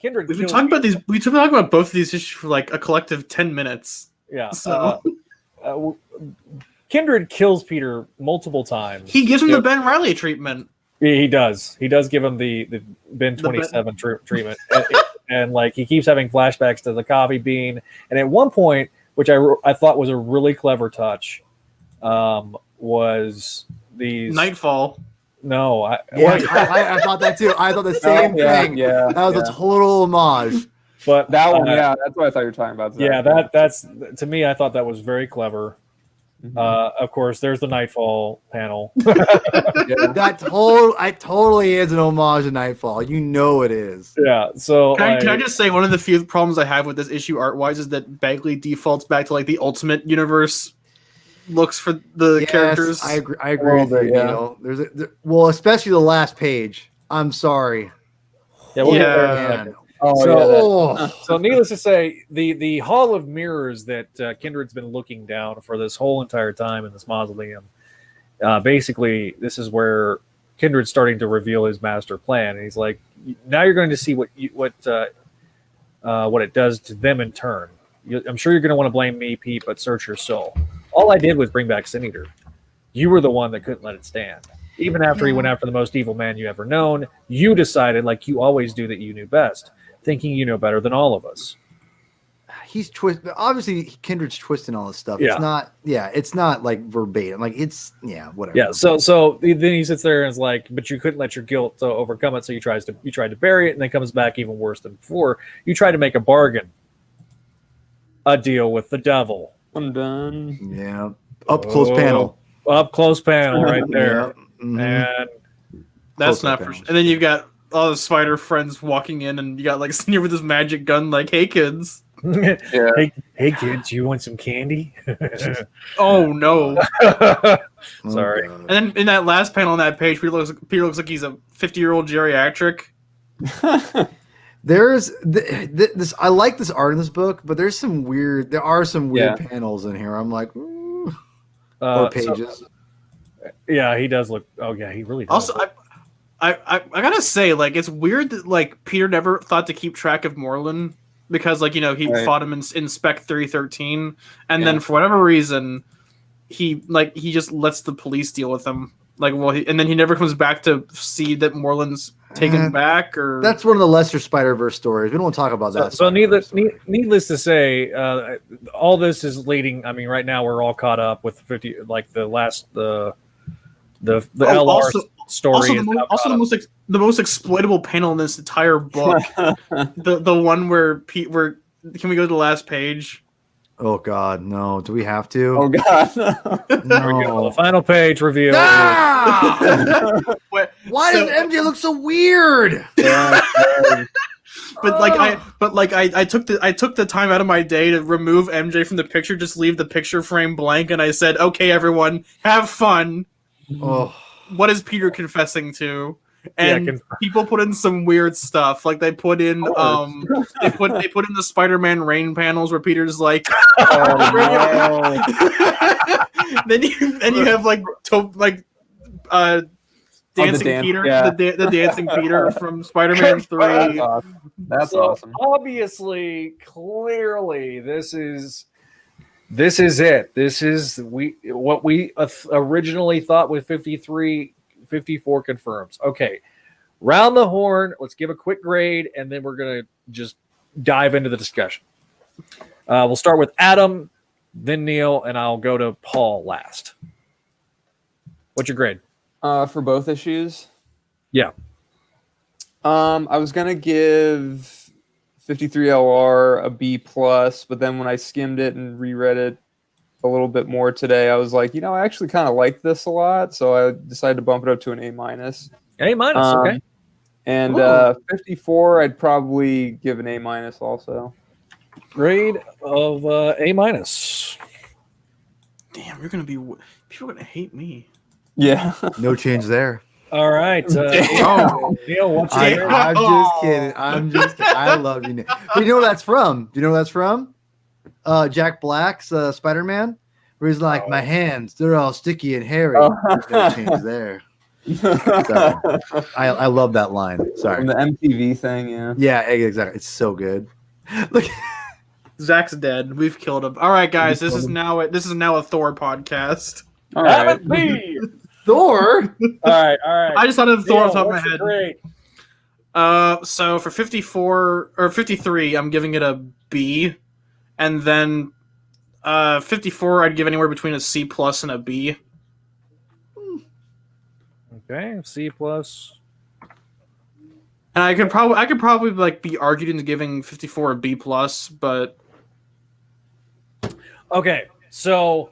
Kindred. We've been talking about these. We've been talking about both of these issues for a collective 10 minutes. Yeah. So Kindred kills Peter multiple times. He gives him the Ben Reilly treatment. He does. He does give him the Ben 27 treatment. And like he keeps having flashbacks to the coffee bean. And at one point, which I thought was a really clever touch, was these Nightfall. No, I thought that too. I thought the same thing. Yeah, that was a total homage. But that one, that's what I thought you were talking about. Yeah, that's to me. I thought that was very clever. Of course, there's the Nightfall panel. I totally is an homage to Nightfall. You know it is. Yeah. So can I just say one of the few problems I have with this issue art wise is that Bagley defaults back to like the Ultimate Universe looks for the characters. I agree with you. Neil. Well, especially the last page. I'm sorry. So needless to say, the Hall of Mirrors that Kindred's been looking down for this whole entire time in this mausoleum, basically this is where Kindred's starting to reveal his master plan, and he's like, now you're going to see what it does to them in turn. I'm sure you're going to want to blame me, Pete, but search your soul. All I did was bring back Sin Eater. You were the one that couldn't let it stand. Even after he went after the most evil man you ever known, you decided, like you always do, that you knew best, thinking you know better than all of us. He's twisting. Obviously, Kindred's twisting all this stuff. Yeah. It's not. Yeah, it's not like verbatim. Like it's whatever. Yeah. So then he sits there and is like, "But you couldn't let your guilt overcome it, so you tried to bury it, and then comes back even worse than before. You tried to make a bargain, a deal with the devil." I'm done. Yeah. Up close panel right there. And that's not for sure. And then you've got all the spider friends walking in, and you got like Sneer with his magic gun, like, "Hey kids, hey kids, you want some candy?" Oh no! Sorry. And then in that last panel on that page, Peter looks like he's a 50-year-old geriatric. There's this. I like this art in this book, but there are some weird panels in here. I'm like, or pages. He does look. Oh yeah, he really does. Also, I gotta say, like, it's weird that like Peter never thought to keep track of Moreland because, like, he fought him in Spec 313, and then for whatever reason, he just lets the police deal with him. Like, and then he never comes back to see that Moreland's taken back. Or that's one of the lesser Spider-Verse stories. We don't want to talk about that. So needless to say, all this is leading. I mean, right now we're all caught up with 50, like the last the LR story. The most exploitable panel in this entire book, the one where can we go to the last page? Oh God, no! Do we have to? Oh God, no! The final page reveal. Ah! Why does MJ look so weird? I took the time out of my day to remove MJ from the picture, just leave the picture frame blank, and I said, "Okay, everyone, have fun." Oh. What is Peter confessing to? And people put in some weird stuff, like they put in they put in the Spider-Man rain panels where Peter's like, then you have dancing Peter, the dancing Peter from Spider-Man 3. That's awesome. Obviously, clearly, this is it. This is what we originally thought with 54 confirms. Okay, round the horn. Let's give a quick grade, and then we're gonna just dive into the discussion. We'll start with Adam, then Neil, and I'll go to Paul last. What's your grade? For both issues? Yeah. I was gonna give 53 LR a B+, but then when I skimmed it and reread it a little bit more today, I was like, I actually kind of like this a lot, so I decided to bump it up to an A-. A-, okay. And 54, I'd probably give an A- also. Grade of A-. Damn, people are gonna hate me. Yeah. No change there. All right. Neil, what's your I'm just kidding. I love you, Neil. But you know what that's from? Do you know what that's from? Jack Black's Spider-Man, where he's like, my hands, they're all sticky and hairy. No change there. I love that line. Sorry. From the MTV thing, yeah. Yeah, exactly. It's so good. Look, Zach's dead. We've killed him. All right, guys. This is now a Thor podcast. All right. Thor. All right. I just thought of Thor on top of my head. Great. So for 54 or 53, I'm giving it a B, and then 54, I'd give anywhere between a C plus and a B. Okay, C plus. And I could probably like be argued into giving 54 a B plus, but Okay, so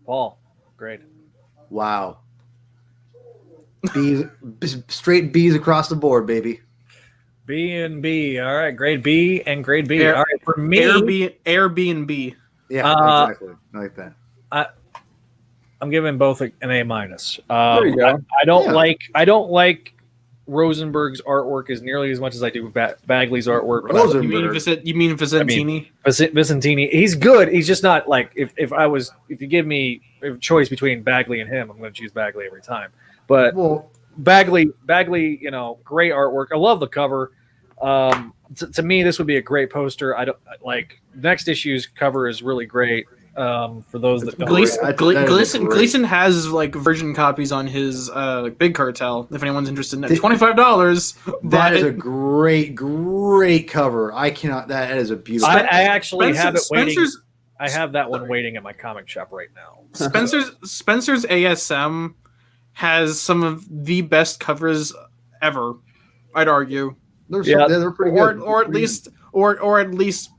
Paul, great. Wow. B's, straight B's across the board, baby. B and B. All right, grade B and grade B. Air- All right, for me, Airbnb. Yeah, exactly. I like that. I'm giving both an A minus. There you go. I don't Yeah. like Rosenberg's artwork as nearly as much as I do Bagley's artwork. But Rosen- You mean Vicentini? Vicentini, he's good. He's just not like if you give me a choice between Bagley and him, I'm going to choose Bagley every time. But Well, Bagley, great artwork. I love the cover. To me, this would be a great poster. I don't like next issue's cover is really great. For those that don't, Gleason has like version copies on his Big Cartel. If anyone's interested, in it. $25. that is a great cover. I cannot. That is a beautiful. I actually have it waiting. Spencer's I have that one waiting at my comic shop right now. Spencer's ASM has some of the best covers ever. I'd argue, they're pretty good. or at least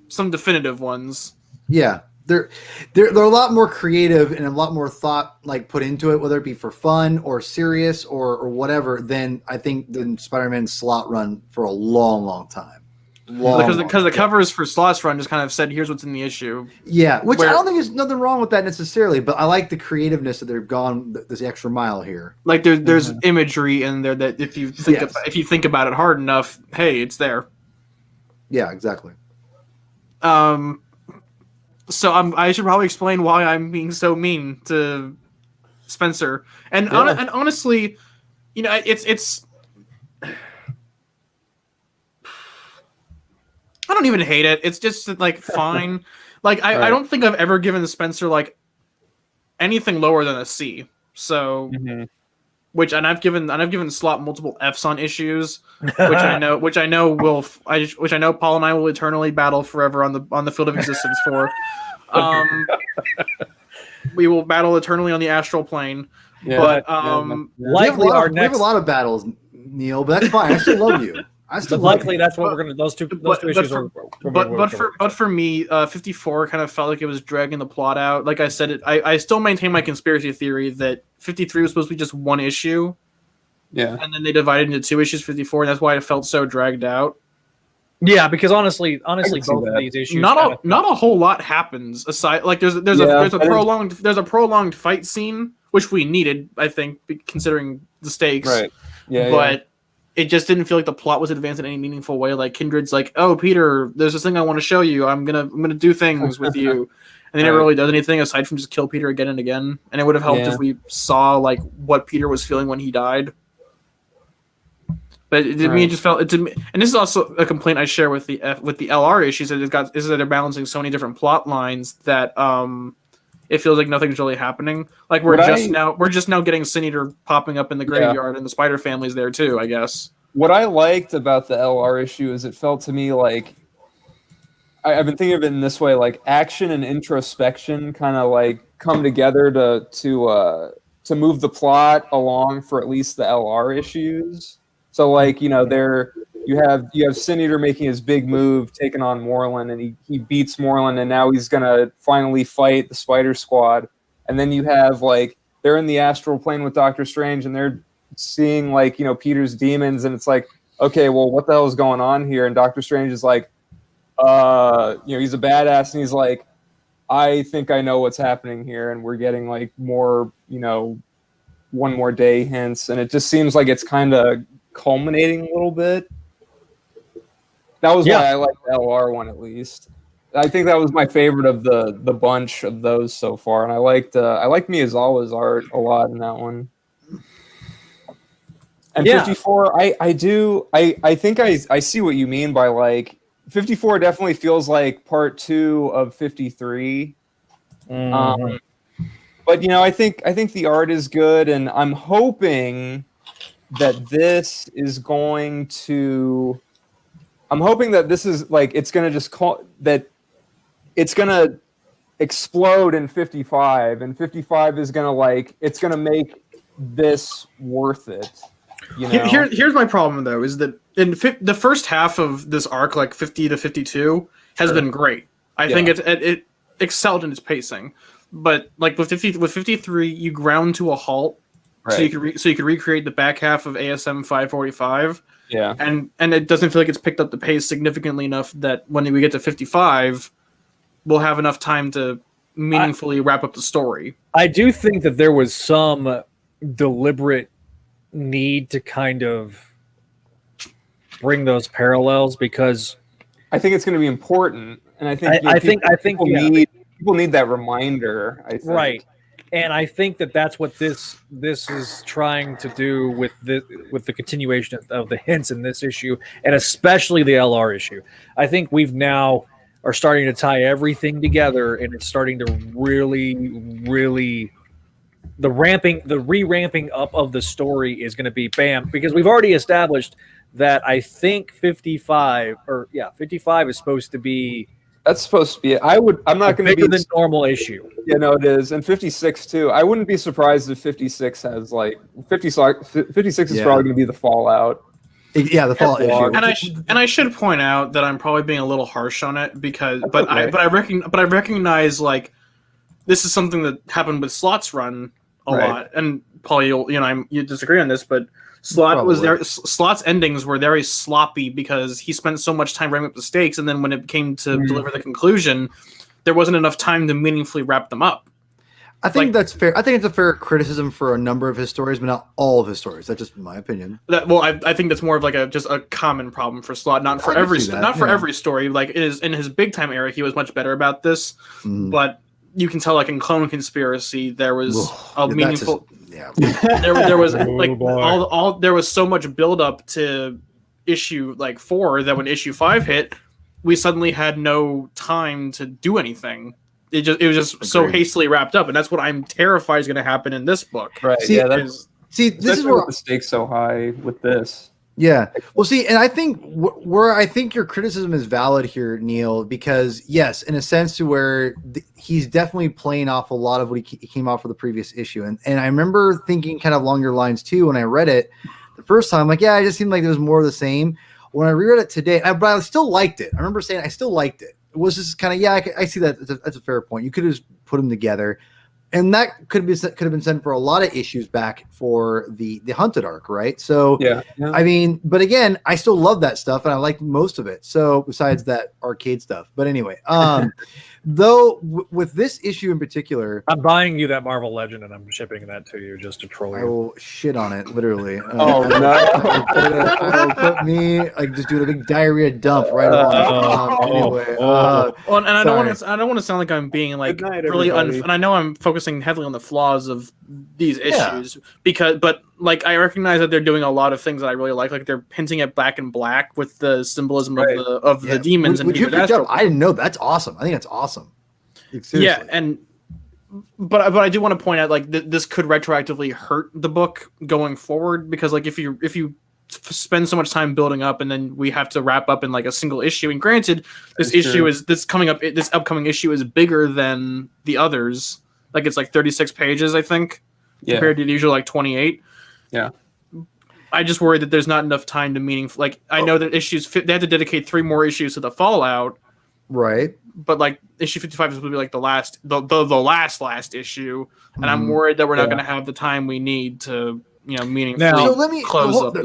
some definitive ones. Yeah, they're a lot more creative and a lot more thought like put into it, whether it be for fun or serious or whatever. Than I think than Spider-Man's slot run for a long time. Because the covers for Slots Run just kind of said, "Here's what's in the issue." Yeah, which I don't think there's nothing wrong with that necessarily, but I like the creativeness that they've gone this extra mile here. Like there's imagery in there that if you think about it hard enough, hey, it's there. Yeah, exactly. So I should probably explain why I'm being so mean to Spencer. And honestly, it's I don't even hate it. It's just like fine. Like I don't think I've ever given Spencer like anything lower than a C. So which I've given Slot multiple Fs on issues, which I know Paul and I will eternally battle forever on the field of existence for. We will battle eternally on the astral plane. Yeah, but likely we have a lot of battles, Neil, but that's fine. I still love you. Likely that's what we're gonna. Those two issues are. But for me, 54 kind of felt like it was dragging the plot out. Like I said, I still maintain my conspiracy theory that 53 was supposed to be just one issue. Yeah, and then they divided into two issues, 54, and that's why it felt so dragged out. Yeah, because honestly, both of these issues. Not a whole lot happens aside. Like there's a prolonged fight scene, which we needed, I think, considering the stakes. Right. Yeah. But it just didn't feel like the plot was advanced in any meaningful way. Like Kindred's like, "Oh, Peter, there's this thing I want to show you. I'm gonna do things with you," and they never really does anything aside from just kill Peter again and again. And it would have helped if we saw like what Peter was feeling when he died. But it just felt it didn't. And this is also a complaint I share with the LR issues that is that they're balancing so many different plot lines that it feels like nothing's really happening. Like we're just now getting Sin Eater popping up in the graveyard and the Spider Family's there too, I guess. What I liked about the LR issue is it felt to me like I've been thinking of it in this way, like action and introspection kind of like come together to move the plot along for at least the LR issues. So like, you have Sin Eater making his big move, taking on Moreland, and he beats Moreland, and now he's gonna finally fight the Spider Squad. And then you have like they're in the astral plane with Doctor Strange, and they're seeing like Peter's demons, and it's like, okay, well, what the hell is going on here? And Doctor Strange is like, he's a badass, and he's like, I think I know what's happening here, and we're getting like more, one more day hints, and it just seems like it's kind of culminating a little bit. That was why I liked the LR one at least. I think that was my favorite of the bunch of those so far, and I liked Miyazawa's art a lot in that one. And 54, I think I see what you mean by like 54 definitely feels like part 2 of 53. Mm-hmm. But I think the art is good, and I'm hoping that this is going to. I'm hoping that this is like it's going to just call that it's going to explode in 55, and 55 is going to it's going to make this worth it. You know? Here's my problem though, is that in the first half of this arc, like 50 to 52, has been great. I think it excelled in its pacing, but like with 53, you ground to a halt, so you could recreate the back half of ASM 545. Yeah, and it doesn't feel like it's picked up the pace significantly enough that when we get to 55, we'll have enough time to meaningfully wrap up the story. I do think that there was some deliberate need to kind of bring those parallels, because I think it's going to be important, and I think people need that reminder. I think. Right, and I think that's what this is trying to do with the continuation of the hints in this issue, and especially the LR issue. I think we've now are starting to tie everything together, and it's starting to really the re-ramping up of the story is going to be bam, because we've already established that I think 55 is supposed to be. That's supposed to be it. I'm not going to be the normal issue. You know, it is, and 56 too. I wouldn't be surprised if 56 has 56 is probably going to be the Fallout. Yeah, the Fallout issue. And I should point out that I'm probably being a little harsh on it I recognize this is something that happened with Slot's run a lot, and Paul, you disagree on this, but Slot's endings were very sloppy because he spent so much time ramping up the stakes, and then when it came to deliver the conclusion, there wasn't enough time to meaningfully wrap them up. I think that's fair. I think it's a fair criticism for a number of his stories, but not all of his stories. That's just my opinion. I think that's more of just a common problem for Slot, not for every story. Like it is in his big time era, he was much better about this, but you can tell in Clone Conspiracy there was a meaningful. There was there was so much build up to issue 4 that when issue 5 hit, we suddenly had no time to do anything. It was just so hastily wrapped up, and that's what I'm terrified is going to happen in this book. Right? This is where the stakes so high with this. Yeah. Well, see, and I think where I think your criticism is valid here, Neil, because yes, in a sense to where he's definitely playing off a lot of what he came off of the previous issue. And I remember thinking kind of along your lines too, when I read it the first time, it just seemed like there was more of the same. When I reread it today, but I still liked it. I remember saying I still liked it. It was just kind of, I see that. That's a fair point. You could have just put them together. And that could have been sent for a lot of issues back for the Hunted arc, right? So, I mean, but again, I still love that stuff, and I like most of it. So, besides that arcade stuff, but anyway, though with this issue in particular, I'm buying you that Marvel Legend, and I'm shipping that to you just to troll you. I will shit on it, literally. Oh no! I will put me just doing a big diarrhea dump right on. Anyway, and I don't want to sound like I'm being really and I know I'm focusing heavily on the flaws of these issues but I recognize that they're doing a lot of things that I really like they're hinting at Black and Black with the symbolism of the demons and I didn't know. That's awesome. I think that's awesome. Seriously. Yeah, but I do want to point out this could retroactively hurt the book going forward, because if you spend so much time building up and then we have to wrap up in a single issue, and granted this upcoming issue is bigger than the others, it's 36 pages I think, compared to the usual 28. I just worry that there's not enough time to meaningful I know that they have to dedicate 3 more issues to the Fallout, right? But issue 55 is going to be the last issue, and I'm worried that we're not going to have the time we need to meaningfully close up. I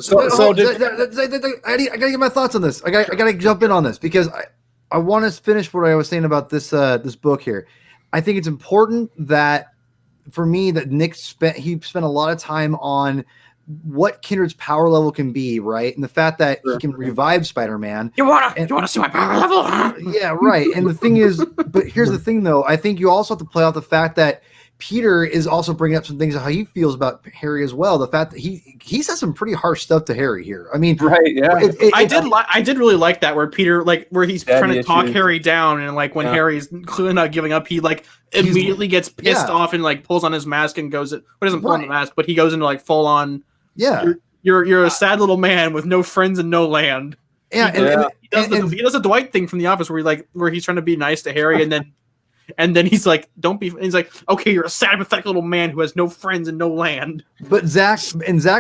gotta get my thoughts on this. I gotta jump in on this because I want to finish what I was saying about this book here. I think it's important that for me that Nick spent a lot of time on what Kindred's power level can be, right? And the fact that he can revive Spider-Man. You wanna see my power level? Huh? Yeah, right. And the thing is, but here's the thing though. I think you also have to play out the fact that Peter is also bringing up some things of how he feels about Harry as well. The fact that he said some pretty harsh stuff to Harry here. I mean, right? Yeah, I did really like that where Peter where he's trying to talk Harry down, and when Harry's clearly not giving up, he immediately gets pissed off and pulls on his mask and goes. But doesn't pull on the mask, but he goes into full on. Yeah. You're a sad little man with no friends and no land. Yeah, He does a Dwight thing from The Office where he's trying to be nice to Harry, and then he's like, "Don't be." And he's like, "Okay, you're a sad, pathetic little man who has no friends and no land." But Zach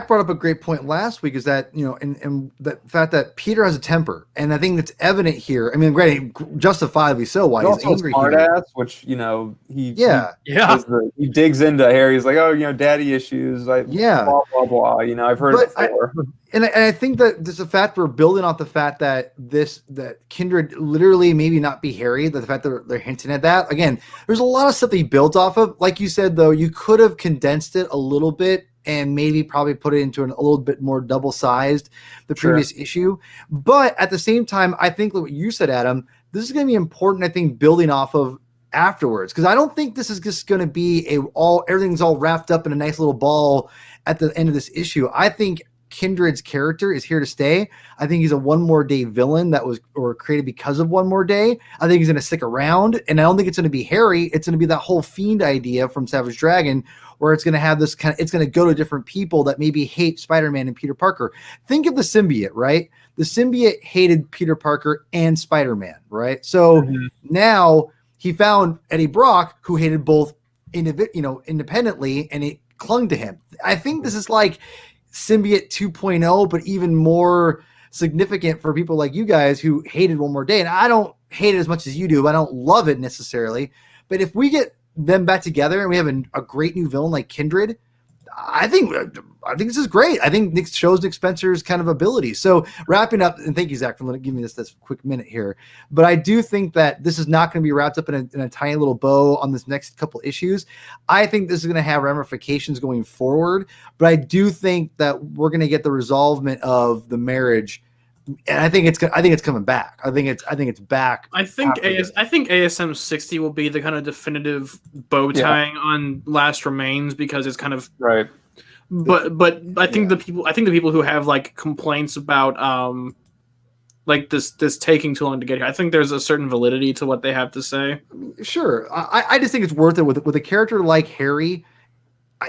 brought up a great point last week, is that and the fact that Peter has a temper, and I think that's evident here. I mean, great, justifiably so. Why he's angry smart here. ass, which he digs into Harry. He's like, "Oh, daddy issues." Like, blah blah blah. I've heard it before. And I think that there's a fact we're building off the fact that that Kindred literally maybe not be Harry. The fact that they're hinting at that. Again, there's a lot of stuff that he built off of. Like you said, though, you could have condensed it a little bit and maybe probably put it into a little bit more double-sized the previous issue. But at the same time, I think what you said, Adam, this is going to be important, I think, building off of afterwards. Because I don't think this is just going to be everything's all wrapped up in a nice little ball at the end of this issue. I think Kindred's character is here to stay. I think he's a One More Day villain that was created because of One More Day. I think he's going to stick around, and I don't think it's going to be Harry. It's going to be that whole fiend idea from Savage Dragon, where it's going to have this it's going to go to different people that maybe hate Spider-Man and Peter Parker. Think of the symbiote, right? The symbiote hated Peter Parker and Spider-Man, right? So now he found Eddie Brock, who hated both independently, and it clung to him. I think this is like Symbiote 2.0, but even more significant for people like you guys who hated One More Day. And I don't hate it as much as you do. I don't love it necessarily. But if we get them back together and we have a great new villain like Kindred, I think this is great. I think Nick shows Nick Spencer's kind of ability. So wrapping up, and thank you, Zach, for giving me this quick minute here. But I do think that this is not going to be wrapped up in a tiny little bow on this next couple issues. I think this is going to have ramifications going forward. But I do think that we're going to get the resolvement of the marriage. And I think it's coming back. I think it's back. I think ASM 60 will be the kind of definitive bow tying on Last Remains, because it's kind of right. But I think the people who have like complaints about like this taking too long to get here, I think there's a certain validity to what they have to say. Sure, I just think it's worth it with a character like Harry.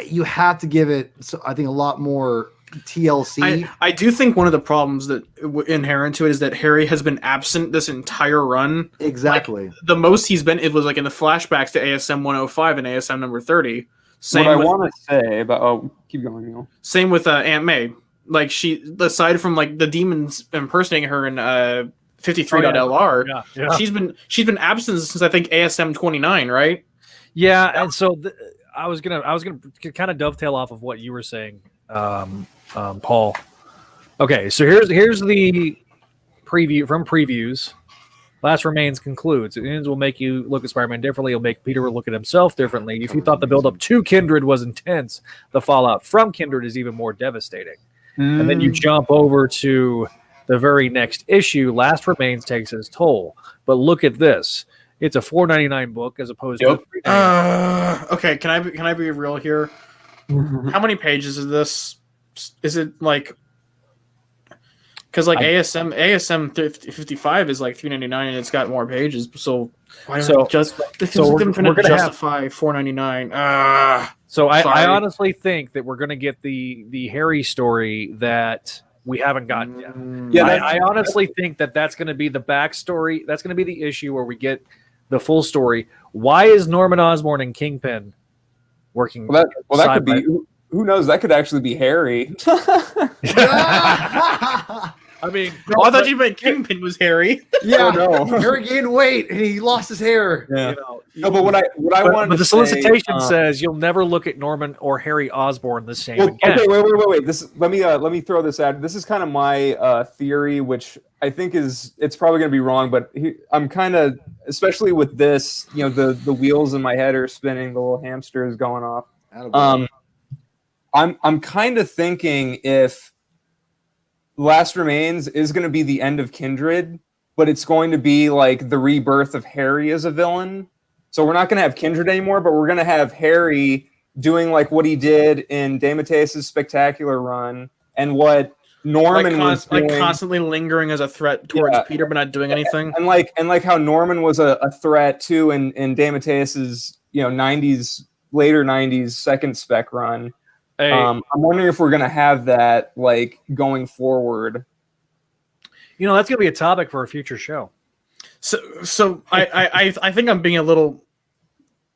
You have to give it, I think, a lot more TLC. I do think one of the problems that inherent to it is that Harry has been absent this entire run. Exactly. Like, the most he's been, it was like in the flashbacks to ASM 105 and ASM number 30. What I want to say about keep going, Neil. Same with Aunt May. Like, she, aside from like the demons impersonating her in 53.LR, she's been absent since I think ASM 29, right? Yeah, and so I was gonna kind of dovetail off of what you were saying, Paul. Okay, so here's the preview from previews. Last Remains concludes. It ends will make you look at Spider-Man differently. It'll make Peter look at himself differently. If you thought the build-up to Kindred was intense, the fallout from Kindred is even more devastating. And then you jump over to the very next issue. Last Remains takes its toll. But look at this. It's a $4.99 book as opposed to okay, can I be real here? How many pages is this? Is it like, because like ASM 55 is like $3.99 and it's got more pages. So we're gonna justify $4.99. So I honestly think that we're gonna get the Harry story that we haven't gotten yet. Yeah, I honestly think that's going to be the backstory. That's going to be the issue where we get the full story. Why is Norman Osborn and Kingpin working? Well, that could be. Who knows? That could actually be Harry. I mean, I thought you meant Kingpin was Harry. Yeah, oh, no. Harry gained weight and he lost his hair. Yeah. But what I wanted. But the solicitation says you'll never look at Norman or Harry Osborn the same again. Okay, wait. Let me throw this out. This is kind of my theory, which I think it's probably going to be wrong, but I'm kind of, especially with this, the wheels in my head are spinning, the little hamster is going off. I'm kind of thinking if Last Remains is going to be the end of Kindred, but it's going to be like the rebirth of Harry as a villain. So we're not going to have Kindred anymore, but we're going to have Harry doing like what he did in DeMatteis's Spectacular Run and what Norman was doing. Like constantly lingering as a threat towards Peter, but not doing anything. And like how Norman was a threat too in DeMatteis's later 90s second spec run. Hey, I'm wondering if we're gonna have that like going forward. that's gonna be a topic for a future show. So I think I'm being a little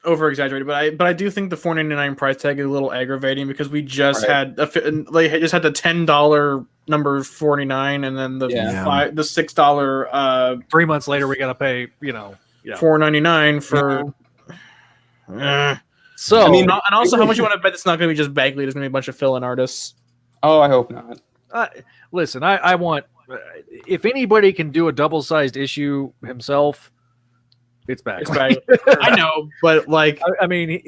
over exaggerated, but I do think the $4.99 price tag is a little aggravating because we just had the $10 number 49 and then the $6 3 months later we gotta pay $4.99 for. So I mean, and also, how much you want to bet it's not going to be just Bagley? There's going to be a bunch of fill-in artists. Oh, I hope not. Listen, I want if anybody can do a double-sized issue himself, it's Bagley. I know, but like, I mean,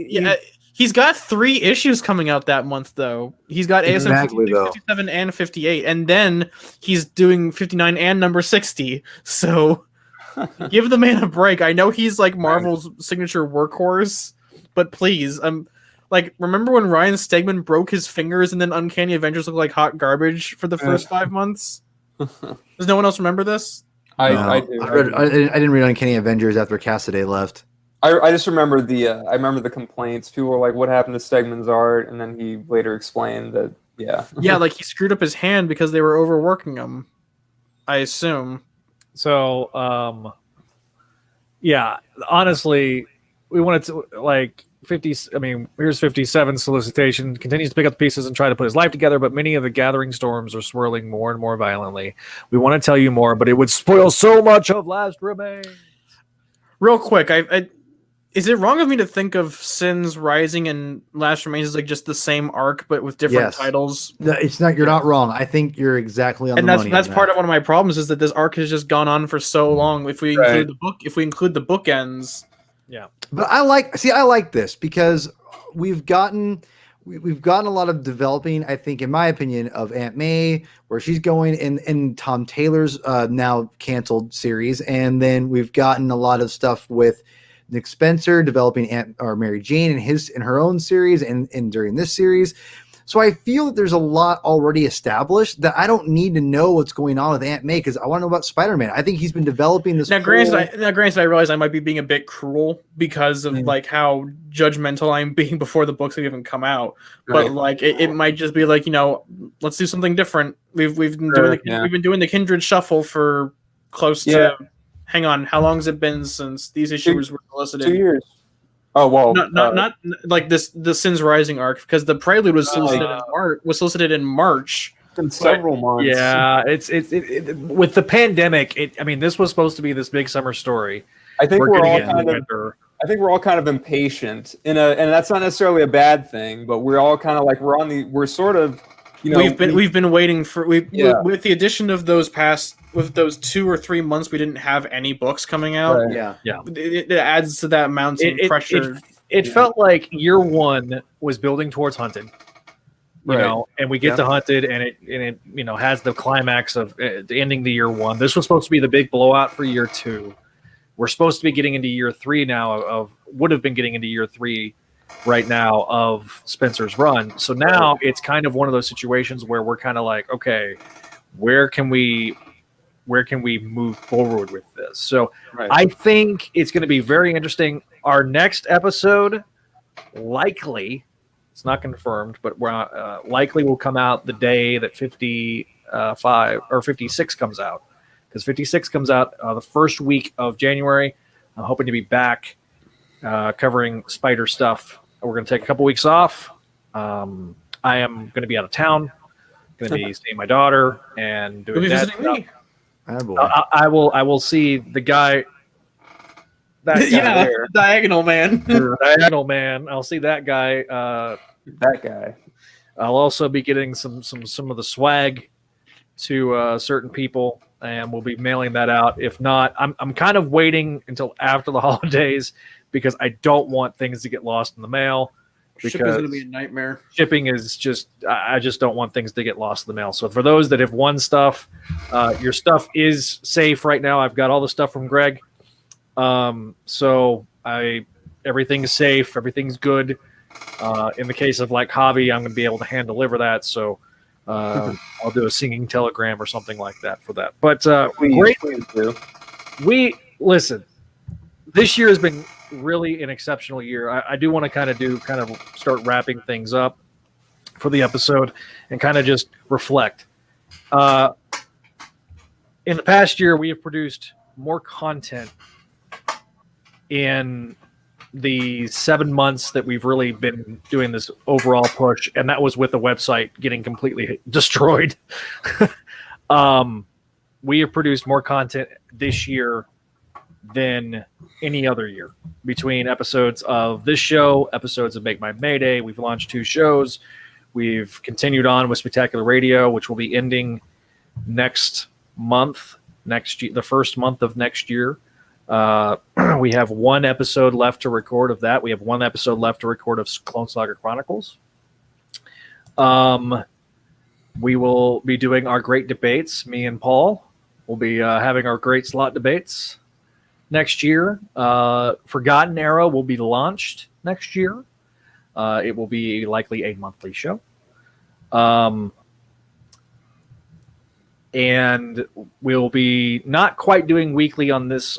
he's got 3 issues coming out that month, though. He's got ASM Bagley, 56, 57, and 58, and then he's doing 59 and number 60. So give the man a break. I know he's like Marvel's signature workhorse. But please, remember when Ryan Stegman broke his fingers and then Uncanny Avengers looked like hot garbage for the first 5 months? Does no one else remember this? I do. I didn't read Uncanny Avengers after Cassaday left. I just remember I remember the complaints. People were like, "What happened to Stegman's art?" And then he later explained that, like he screwed up his hand because they were overworking him. I assume. So, honestly, we wanted to like 50. I mean, here's 57 solicitation continues to pick up the pieces and try to put his life together, but many of the gathering storms are swirling more and more violently. We want to tell you more, but it would spoil so much of Last Remains. Real quick, is it wrong of me to think of Sins Rising and Last Remains as like just the same arc but with different titles? No, it's not. You're not wrong. I think you're exactly on the money. And that's part of one of my problems is that this arc has just gone on for so long. If we include the bookends. Yeah, but I like this because we've gotten a lot of developing, I think, in my opinion, of Aunt May, where she's going in Tom Taylor's now canceled series, and then we've gotten a lot of stuff with Nick Spencer developing Mary Jane in her own series and during this series. So I feel that there's a lot already established that I don't need to know what's going on with Aunt May because I want to know about Spider-Man. I think he's been developing this. Now, granted, I realize I might be being a bit cruel because of like how judgmental I'm being before the books have even come out. But like, it might just be like, let's do something different. We've been doing the Kindred Shuffle for close to. Hang on, how long has it been since these issues were solicited? 2 years. Oh well, not like the Sins Rising arc because the Prelude was solicited in March. It's been several months. Yeah, it's with the pandemic. This was supposed to be this big summer story. I think we're all kind of impatient and that's not necessarily a bad thing. But we're all kind of like we're sort of. We've been waiting for with the addition of those 2 or 3 months we didn't have any books coming out. Right. Yeah. It adds to that mounting pressure. It felt like year 1 was building towards Hunted, and we get to Hunted, and it has the climax of ending the year 1. This was supposed to be the big blowout for year 2. We're supposed to be getting into year 3 now. Would have been getting into year 3. Right now of Spencer's run. So now it's kind of one of those situations where we're kind of like, okay, where can we move forward with this? So I think it's going to be very interesting. Our next episode likely, it's not confirmed, but we're likely will come out the day that 55 or 56 comes out, because 56 comes out the first week of January. I'm hoping to be back covering Spider stuff. We're going to take a couple weeks off. I am going to be out of town. Going to be seeing my daughter and doing that stuff. I will see the guy. Diagonal Man. Diagonal Man. I'll see that guy. That guy. I'll also be getting some of the swag to certain people, and we'll be mailing that out. If not, I'm kind of waiting until after the holidays because I don't want things to get lost in the mail. Shipping is going to be a nightmare. Shipping is I just don't want things to get lost in the mail. So for those that have won stuff, your stuff is safe right now. I've got all the stuff from Greg. So everything's safe. Everything's good. In the case of like Javi, I'm going to be able to hand deliver that. So I'll do a singing telegram or something like that for that. But great. Listen, this year has been really an exceptional year. I do want to kind of start wrapping things up. for the episode and kind of just reflect. In the past year, we have produced more content in the 7 months that we've really been doing this overall push, and that was with the website getting completely destroyed. We have produced more content this year than any other year. Between episodes of this show, episodes of Make My Mayday, we've launched 2 shows. We've continued on with Spectacular Radio, which will be ending next month, the first month of next year. We have 1 episode left to record of that. We have 1 episode left to record of Clone Saga Chronicles. We will be doing our great debates. Me and Paul will be having our great slot debates next year. Forgotten Era will be launched next year. It will be likely a monthly show. And we'll be not quite doing weekly on this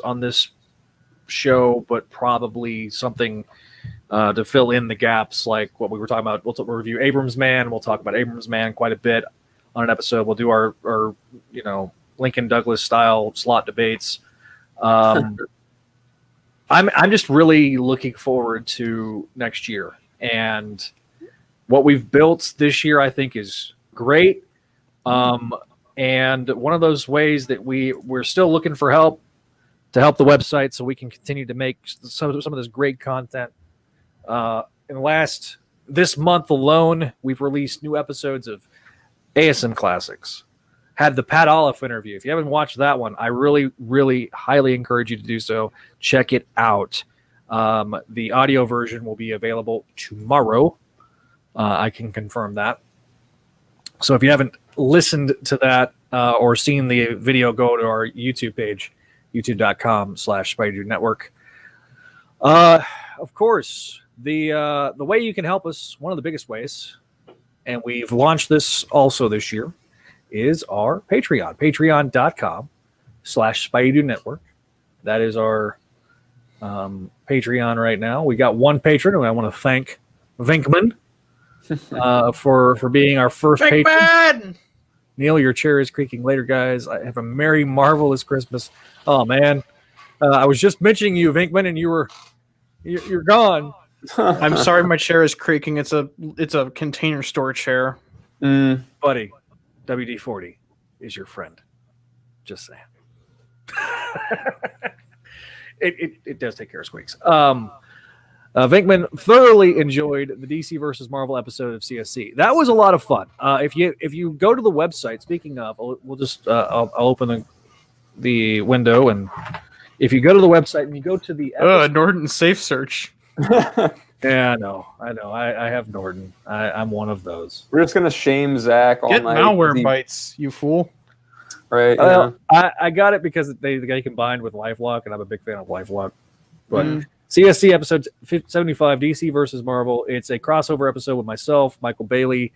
show, but probably something to fill in the gaps, like what we were talking about. We'll review Abrams Man. We'll talk about Abrams Man quite a bit on an episode. We'll do our Lincoln Douglas style slot debates. I'm just really looking forward to next year, and what we've built this year I think is great. And one of those ways that we're still looking for help to help the website so we can continue to make some of this great content. This month alone, we've released new episodes of ASM Classics. Had the Pat Olive interview. If you haven't watched that one, I really, really highly encourage you to do so. Check it out. The audio version will be available tomorrow. I can confirm that. So if you haven't listened to that or seen the video, go to our YouTube page, youtube.com/Spideydude Network. Of course, the way you can help us, one of the biggest ways, and we've launched this also this year, is our Patreon. Patreon.com/Spideydude Network. That is our Patreon right now. We got 1 patron, and I want to thank Vinkman for being our first patron. Neil, your chair is creaking later, guys. I have a merry, marvelous Christmas. Oh man, I was just mentioning you, Vinkman, and you're gone. I'm sorry, my chair is creaking. It's a container store chair. Buddy, WD-40 is your friend. Just saying. It does take care of squeaks. Vinkman thoroughly enjoyed the DC versus Marvel episode of CSC. That was a lot of fun. If you go to the website, speaking of, we'll just I'll open the window, and if you go to the website and you go to the Norton Safe Search. Yeah, I know. I have Norton. I'm one of those. We're just gonna shame Zach all Get night. malware bites, you fool. Right. I got it because they combined with LifeLock, and I'm a big fan of LifeLock. But CSC episode 75, DC versus Marvel. It's a crossover episode with myself, Michael Bailey,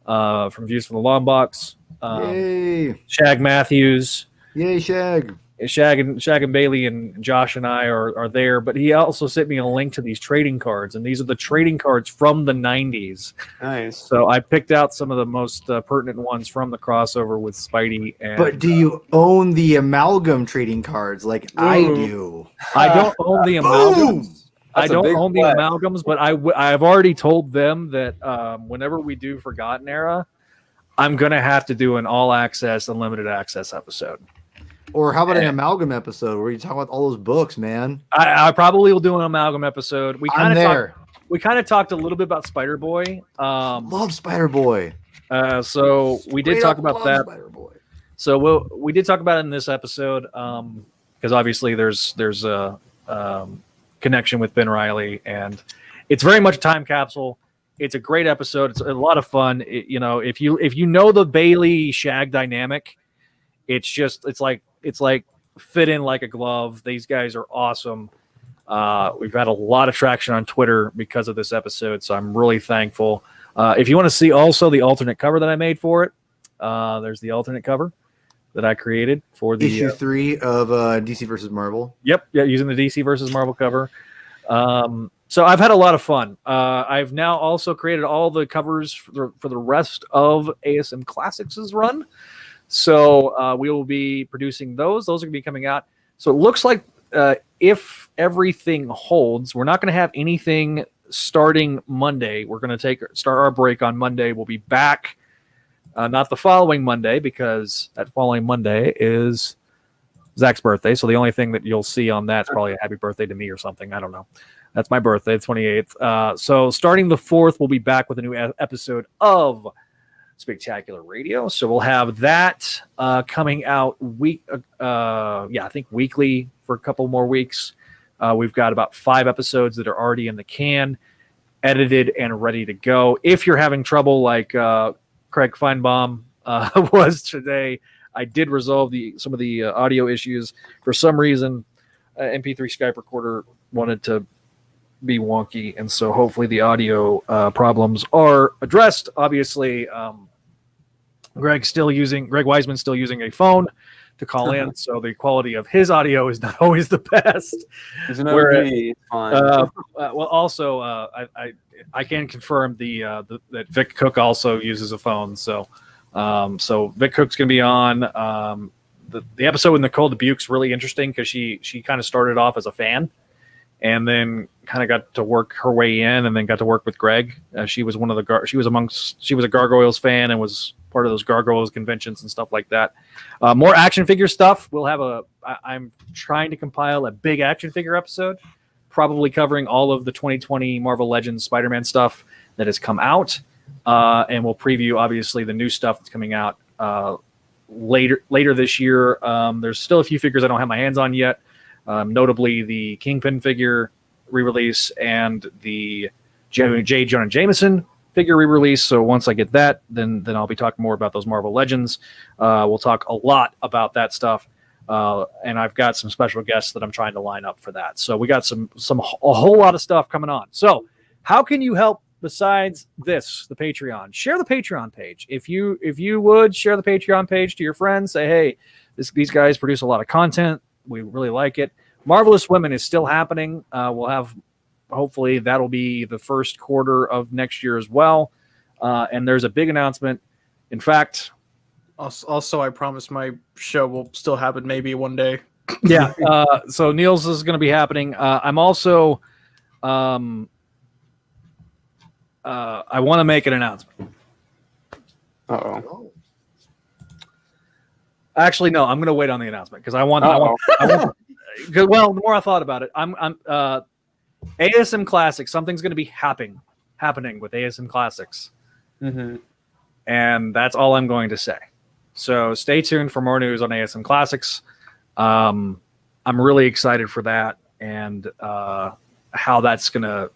from Views from the Long Box. Yay! Shag Matthews. Yay, Shag! Shag and Bailey and Josh and I are there, but he also sent me a link to these trading cards, and these are the trading cards from the 90s. Nice. So I picked out some of the most pertinent ones from the crossover with Spidey. But do you own the amalgam trading cards like I do? I don't own the amalgams. I That's a don't big own the flag. amalgams, but I've already told them that whenever we do Forgotten Era, I'm going to have to do an all-access, unlimited access episode. Or how about an amalgam episode where you talk about all those books, man? I probably will do an amalgam episode. We I'm there. We kind of talked a little bit about Spider-Boy. Love Spider-Boy. So we did talk about that. Spider-Boy. So we did talk about it in this episode because obviously there's a connection with Ben Reilly, and it's very much a time capsule. It's a great episode. It's a lot of fun. If you know the Bailey Shag dynamic, it's like fit in like a glove. These guys are awesome. We've had a lot of traction on Twitter because of this episode, so I'm really thankful. If you want to see also the alternate cover that I made for it, there's the alternate cover that I created for the issue 3 of DC versus Marvel. Yep, using the DC versus Marvel cover. So I've had a lot of fun. I've now also created all the covers for the rest of ASM Classics' run. So we will be producing those. Those are going to be coming out. So it looks like if everything holds, we're not going to have anything starting Monday. We're going to start our break on Monday. We'll be back not the following Monday, because that following Monday is Zach's birthday. So the only thing that you'll see on that's probably a happy birthday to me or something. I don't know. That's my birthday, the 28th. So starting the 4th, we'll be back with a new episode of Spectacular Radio. So we'll have that coming out I think weekly for a couple more weeks. We've got about 5 episodes that are already in the can, edited and ready to go. If you're having trouble like Craig Feinbaum was today, I did resolve some of the audio issues. For some reason, MP3 Skype recorder wanted to be wonky, and so hopefully the audio problems are addressed. Obviously, Greg Wiseman's still using a phone to call in, so the quality of his audio is not always the best. There's no fine. Well, also, I can confirm that Vic Cook also uses a phone. So Vic Cook's going to be on. The episode with Nicole Dubuque's really interesting because she kind of started off as a fan, and then kind of got to work her way in, and then got to work with Greg. She was she was a Gargoyles fan and was part of those Gargoyles conventions and stuff like that. More action figure stuff. I'm trying to compile a big action figure episode, probably covering all of the 2020 Marvel Legends Spider-Man stuff that has come out. And we'll preview, obviously, the new stuff that's coming out later this year. There's still a few figures I don't have my hands on yet, notably the Kingpin figure re-release and the J. Jonah Jameson figure re-release. So once I get that, then I'll be talking more about those Marvel Legends. We'll talk a lot about that stuff. And I've got some special guests that I'm trying to line up for that. So we got a whole lot of stuff coming on. So how can you help besides this, the Patreon? Share the Patreon page. If you would share the Patreon page to your friends, say, hey, these guys produce a lot of content. We really like it. Marvelous Women is still happening. We'll have, hopefully that'll be the first quarter of next year as well. And there's a big announcement. In fact, also I promise my show will still happen maybe one day. Yeah. So Neil's is going to be happening. I'm also, I want to make an announcement. Uh-oh. Actually, no, I'm going to wait on the announcement because I want, well, the more I thought about it, I'm ASM Classics, something's going to be happening with ASM Classics. Mm-hmm. And that's all I'm going to say. So stay tuned for more news on ASM Classics. I'm really excited for that and how that's going to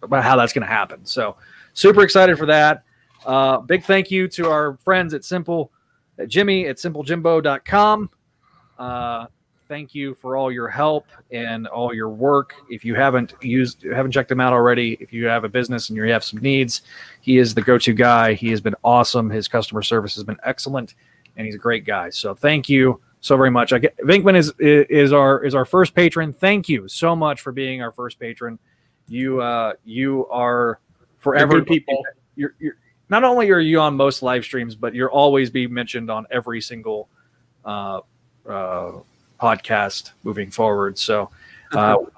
happen. So super excited for that. Big thank you to our friends at Jimmy at simplejimbo.com. Thank you for all your help and all your work. If you haven't checked him out already, if you have a business and you have some needs, he is the go-to guy. He has been awesome. His customer service has been excellent, and he's a great guy. So thank you so very much. Vinkman is our first patron. Thank you so much for being our first patron. You are forever good people. You're not only are you on most live streams, but you'll always be mentioned on every single podcast moving forward. So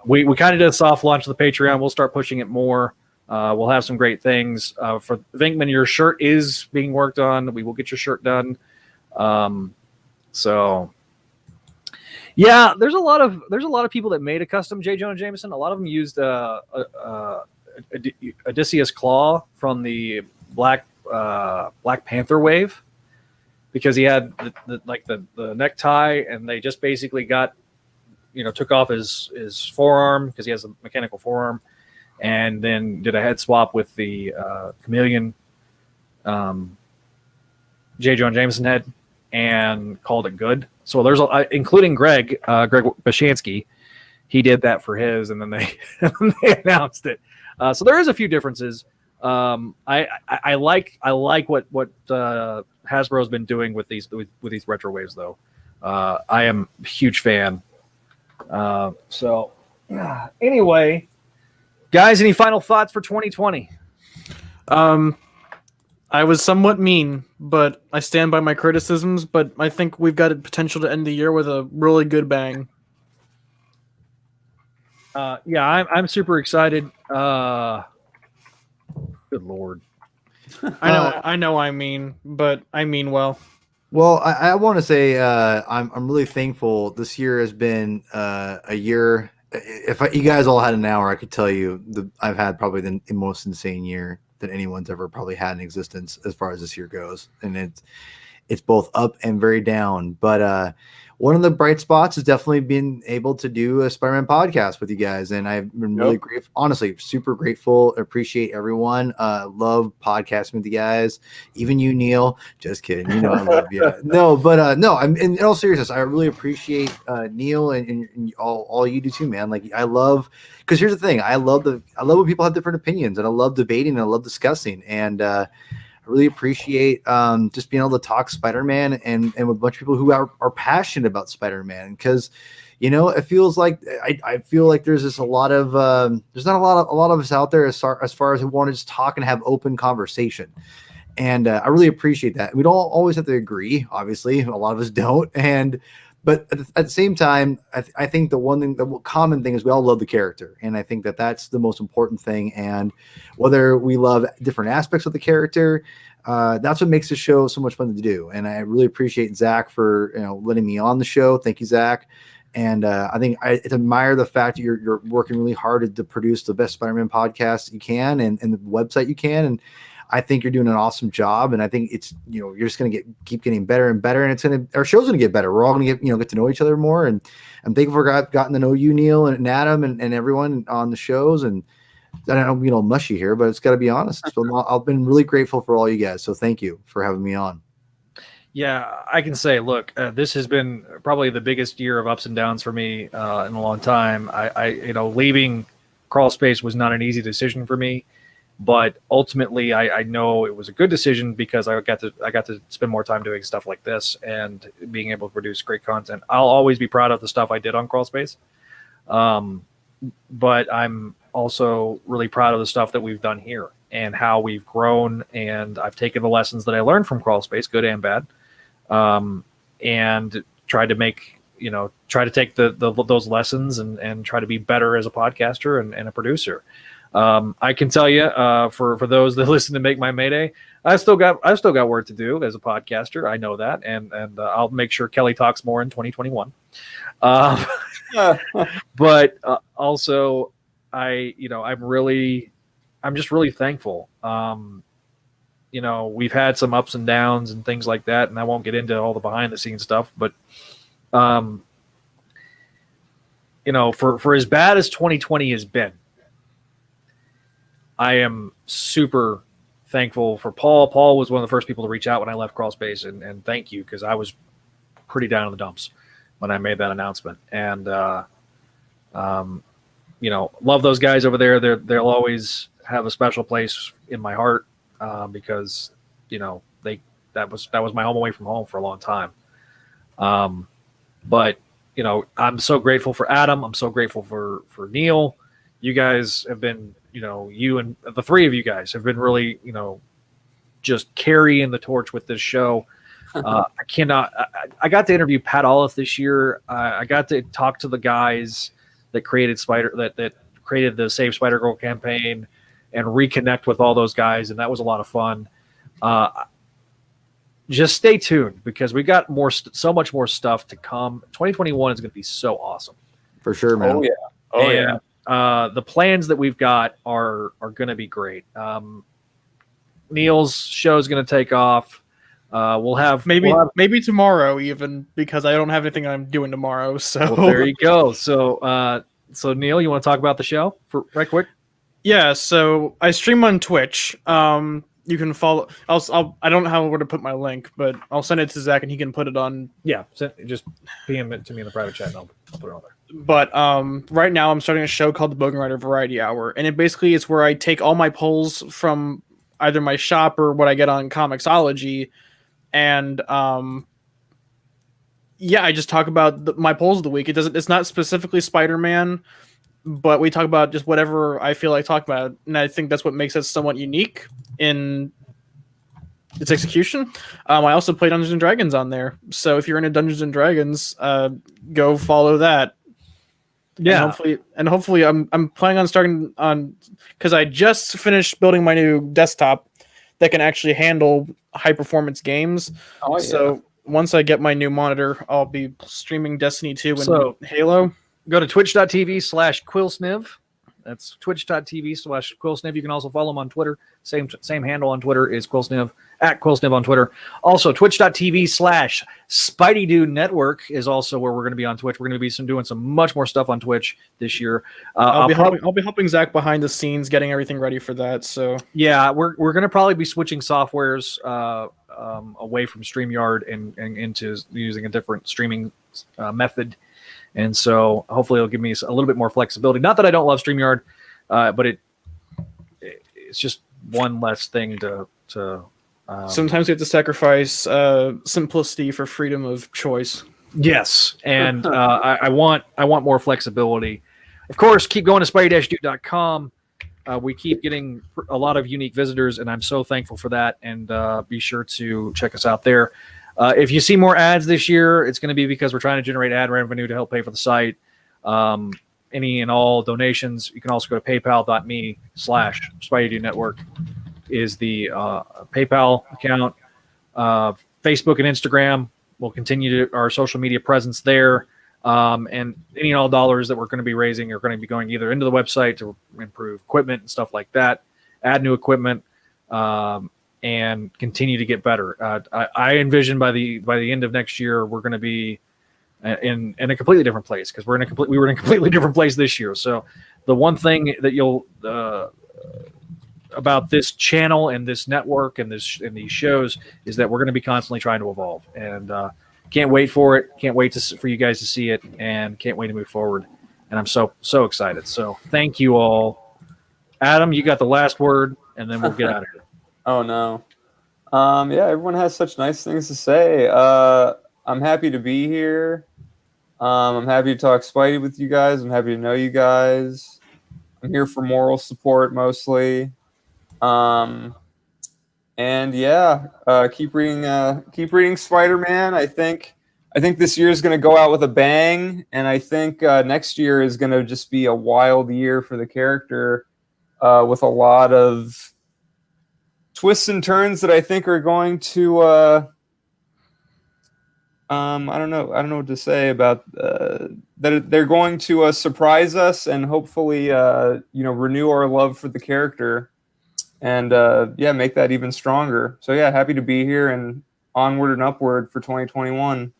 we kind of did a soft launch of the Patreon. We'll start pushing it more. We'll have some great things. For Vinkman, your shirt is being worked on. We will get your shirt done. So yeah, there's a lot of people that made a custom J. Jonah Jameson. A lot of them used Odysseus Claw from the Black Panther wave, because he had the necktie, and they just basically took off his forearm because he has a mechanical forearm, and then did a head swap with the chameleon J. Jonah Jameson head and called it good. So there's including Greg Bashansky, he did that for his, and then they announced it. So there is a few differences. I like what Hasbro's been doing with these retro waves, though. I am a huge fan. So Anyway, guys, any final thoughts for 2020? I was somewhat mean, but I stand by my criticisms. But I think we've got a potential to end the year with a really good bang. Yeah, I'm super excited. Good Lord. I know I mean, but I mean well. Well, I want to say I'm really thankful. This year has been a year. If you guys all had an hour, I could tell you I've had probably the most insane year that anyone's ever probably had in existence as far as this year goes, and it's both up and very down. But one of the bright spots has definitely been able to do a Spider-Man podcast with you guys, and I've been really grateful. Honestly, super grateful. Appreciate everyone. Love podcasting with you guys. Even you, Neil. Just kidding. You know I love you. No, but no. I'm in all seriousness. I really appreciate Neil and all you do too, man. Like I love because here's the thing. I love when people have different opinions, and I love debating and I love discussing and. I really appreciate just being able to talk Spider-Man and with a bunch of people who are passionate about Spider-Man because, you know, it feels like I feel like there's just a lot of there's not a lot of us out there as far as who want to just talk and have open conversation. And I really appreciate that. We don't always have to agree. Obviously, a lot of us don't. But at the same time, I think the common thing is we all love the character. And I think that's the most important thing. And whether we love different aspects of the character, that's what makes the show so much fun to do. And I really appreciate Zach for letting me on the show. Thank you, Zach. And I think I admire the fact that you're working really hard to produce the best Spider-Man podcast you can and the website you can. And I think you're doing an awesome job, and I think it's you're just going to keep getting better and better, and our show's going to get better. We're all going to get to know each other more, and I'm thankful for gotten to know you, Neil, and Adam, and everyone on the shows. And I don't know, mushy here, but it's got to be honest. So I've been really grateful for all you guys. So thank you for having me on. Yeah, I can say, look, this has been probably the biggest year of ups and downs for me in a long time. I leaving Crawl Space was not an easy decision for me. But ultimately, I know it was a good decision because I got to spend more time doing stuff like this and being able to produce great content. I'll always be proud of the stuff I did on Crawl Space, but I'm also really proud of the stuff that we've done here and how we've grown. And I've taken the lessons that I learned from Crawl Space, good and bad, and tried to take those lessons and try to be better as a podcaster and a producer. I can tell you, for those that listen to Make My Mayday, I've still got work to do as a podcaster. I know that, and I'll make sure Kelly talks more in 2021. But also, I'm just really thankful. We've had some ups and downs and things like that, and I won't get into all the behind the scenes stuff, but for as bad as 2020 has been, I am super thankful for Paul. Paul was one of the first people to reach out when I left Crawl Space, and thank you, because I was pretty down in the dumps when I made that announcement. And love those guys over there. They'll always have a special place in my heart because that was my home away from home for a long time. But I'm so grateful for Adam. I'm so grateful for Neil. You guys have been. You and the three of you guys have been really, just carrying the torch with this show. I got to interview Pat Olive this year. I got to talk to the guys that created that created the Save Spider-Girl campaign and reconnect with all those guys. And that was a lot of fun. Just stay tuned because we got so much more stuff to come. 2021 is going to be so awesome. For sure, man. Oh yeah. The plans that we've got are going to be great. Neil's show is going to take off. We'll have maybe tomorrow even, because I don't have anything I'm doing tomorrow. So there you go. So Neil, you want to talk about the show right quick? Yeah. So I stream on Twitch. You can follow. I don't know where to put my link, but I'll send it to Zach and he can put it on. Yeah, just PM it to me in the private chat and I'll put it on there. But right now I'm starting a show called the Bogenrieder Variety Hour, and it basically is where I take all my polls from either my shop or what I get on Comixology, and I just talk about my polls of the week. It's not specifically Spider-Man, but we talk about just whatever I feel like talking about, and I think that's what makes us somewhat unique in its execution. I also play Dungeons and Dragons on there, so if you're into Dungeons and Dragons, go follow that. Yeah, and hopefully, I'm planning on starting on, because I just finished building my new desktop that can actually handle high performance games. Oh, yeah. So once I get my new monitor, I'll be streaming Destiny 2 and So- Halo. go to twitch.tv/quillsniv. That's twitch.tv/quillsniv. You can also follow him on Twitter. Same handle on Twitter is quillsniv, at quillsniv on Twitter. Also, twitch.tv/Spideydude Network is also where we're going to be on Twitch. We're going to be doing some much more stuff on Twitch this year. I'll be helping Zach behind the scenes, getting everything ready for that. So yeah, we're going to probably be switching softwares away from StreamYard and into using a different streaming method. And so hopefully it'll give me a little bit more flexibility. Not that I don't love StreamYard, but it's just one less thing to sometimes you have to sacrifice simplicity for freedom of choice. yes, and I want more flexibility. Of course, keep going to Spidey-Dude.com. We keep getting a lot of unique visitors, and I'm so thankful for that. And be sure to check us out there. If you see more ads this year, it's going to be because we're trying to generate ad revenue to help pay for the site. Any and all donations, you can also go to paypal.me/Spideydude Network is the PayPal account. Facebook and Instagram will continue our social media presence there. And any and all dollars that we're going to be raising are going to be going either into the website to improve equipment and stuff like that, add new equipment, and continue to get better. I envision by the end of next year, we're going to be in a completely different place, because we were in a completely different place this year. So the one thing that you'll about this channel and this network and these shows is that we're going to be constantly trying to evolve, and can't wait for it. Can't wait for you guys to see it, and can't wait to move forward. And I'm so excited. So thank you all. Adam, you got the last word, and then we'll get out of here. Oh no. Yeah, everyone has such nice things to say. I'm happy to be here. I'm happy to talk Spidey with you guys. I'm happy to know you guys. I'm here for moral support mostly. And yeah, keep reading Spider-Man. I think this year is going to go out with a bang, and I think next year is going to just be a wild year for the character, with a lot of twists and turns that I think are going to I don't know what to say about that. They're going to surprise us and hopefully renew our love for the character, and make that even stronger. So yeah, happy to be here, and onward and upward for 2021.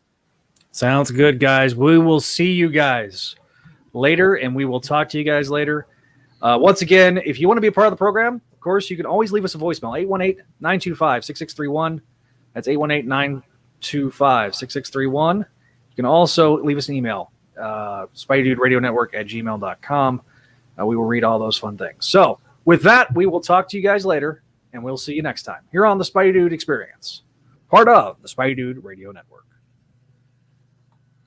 Sounds good, guys. We will see you guys later, and we will talk to you guys later. Once again, if you want to be a part of the program, of course, you can always leave us a voicemail, 818-925-6631. That's 818-925-6631. You can also leave us an email, SpideyDudeRadioNetwork@gmail.com. We will read all those fun things. So with that, we will talk to you guys later, and we'll see you next time here on the Spideydude Experience, part of the Spideydude Radio Network.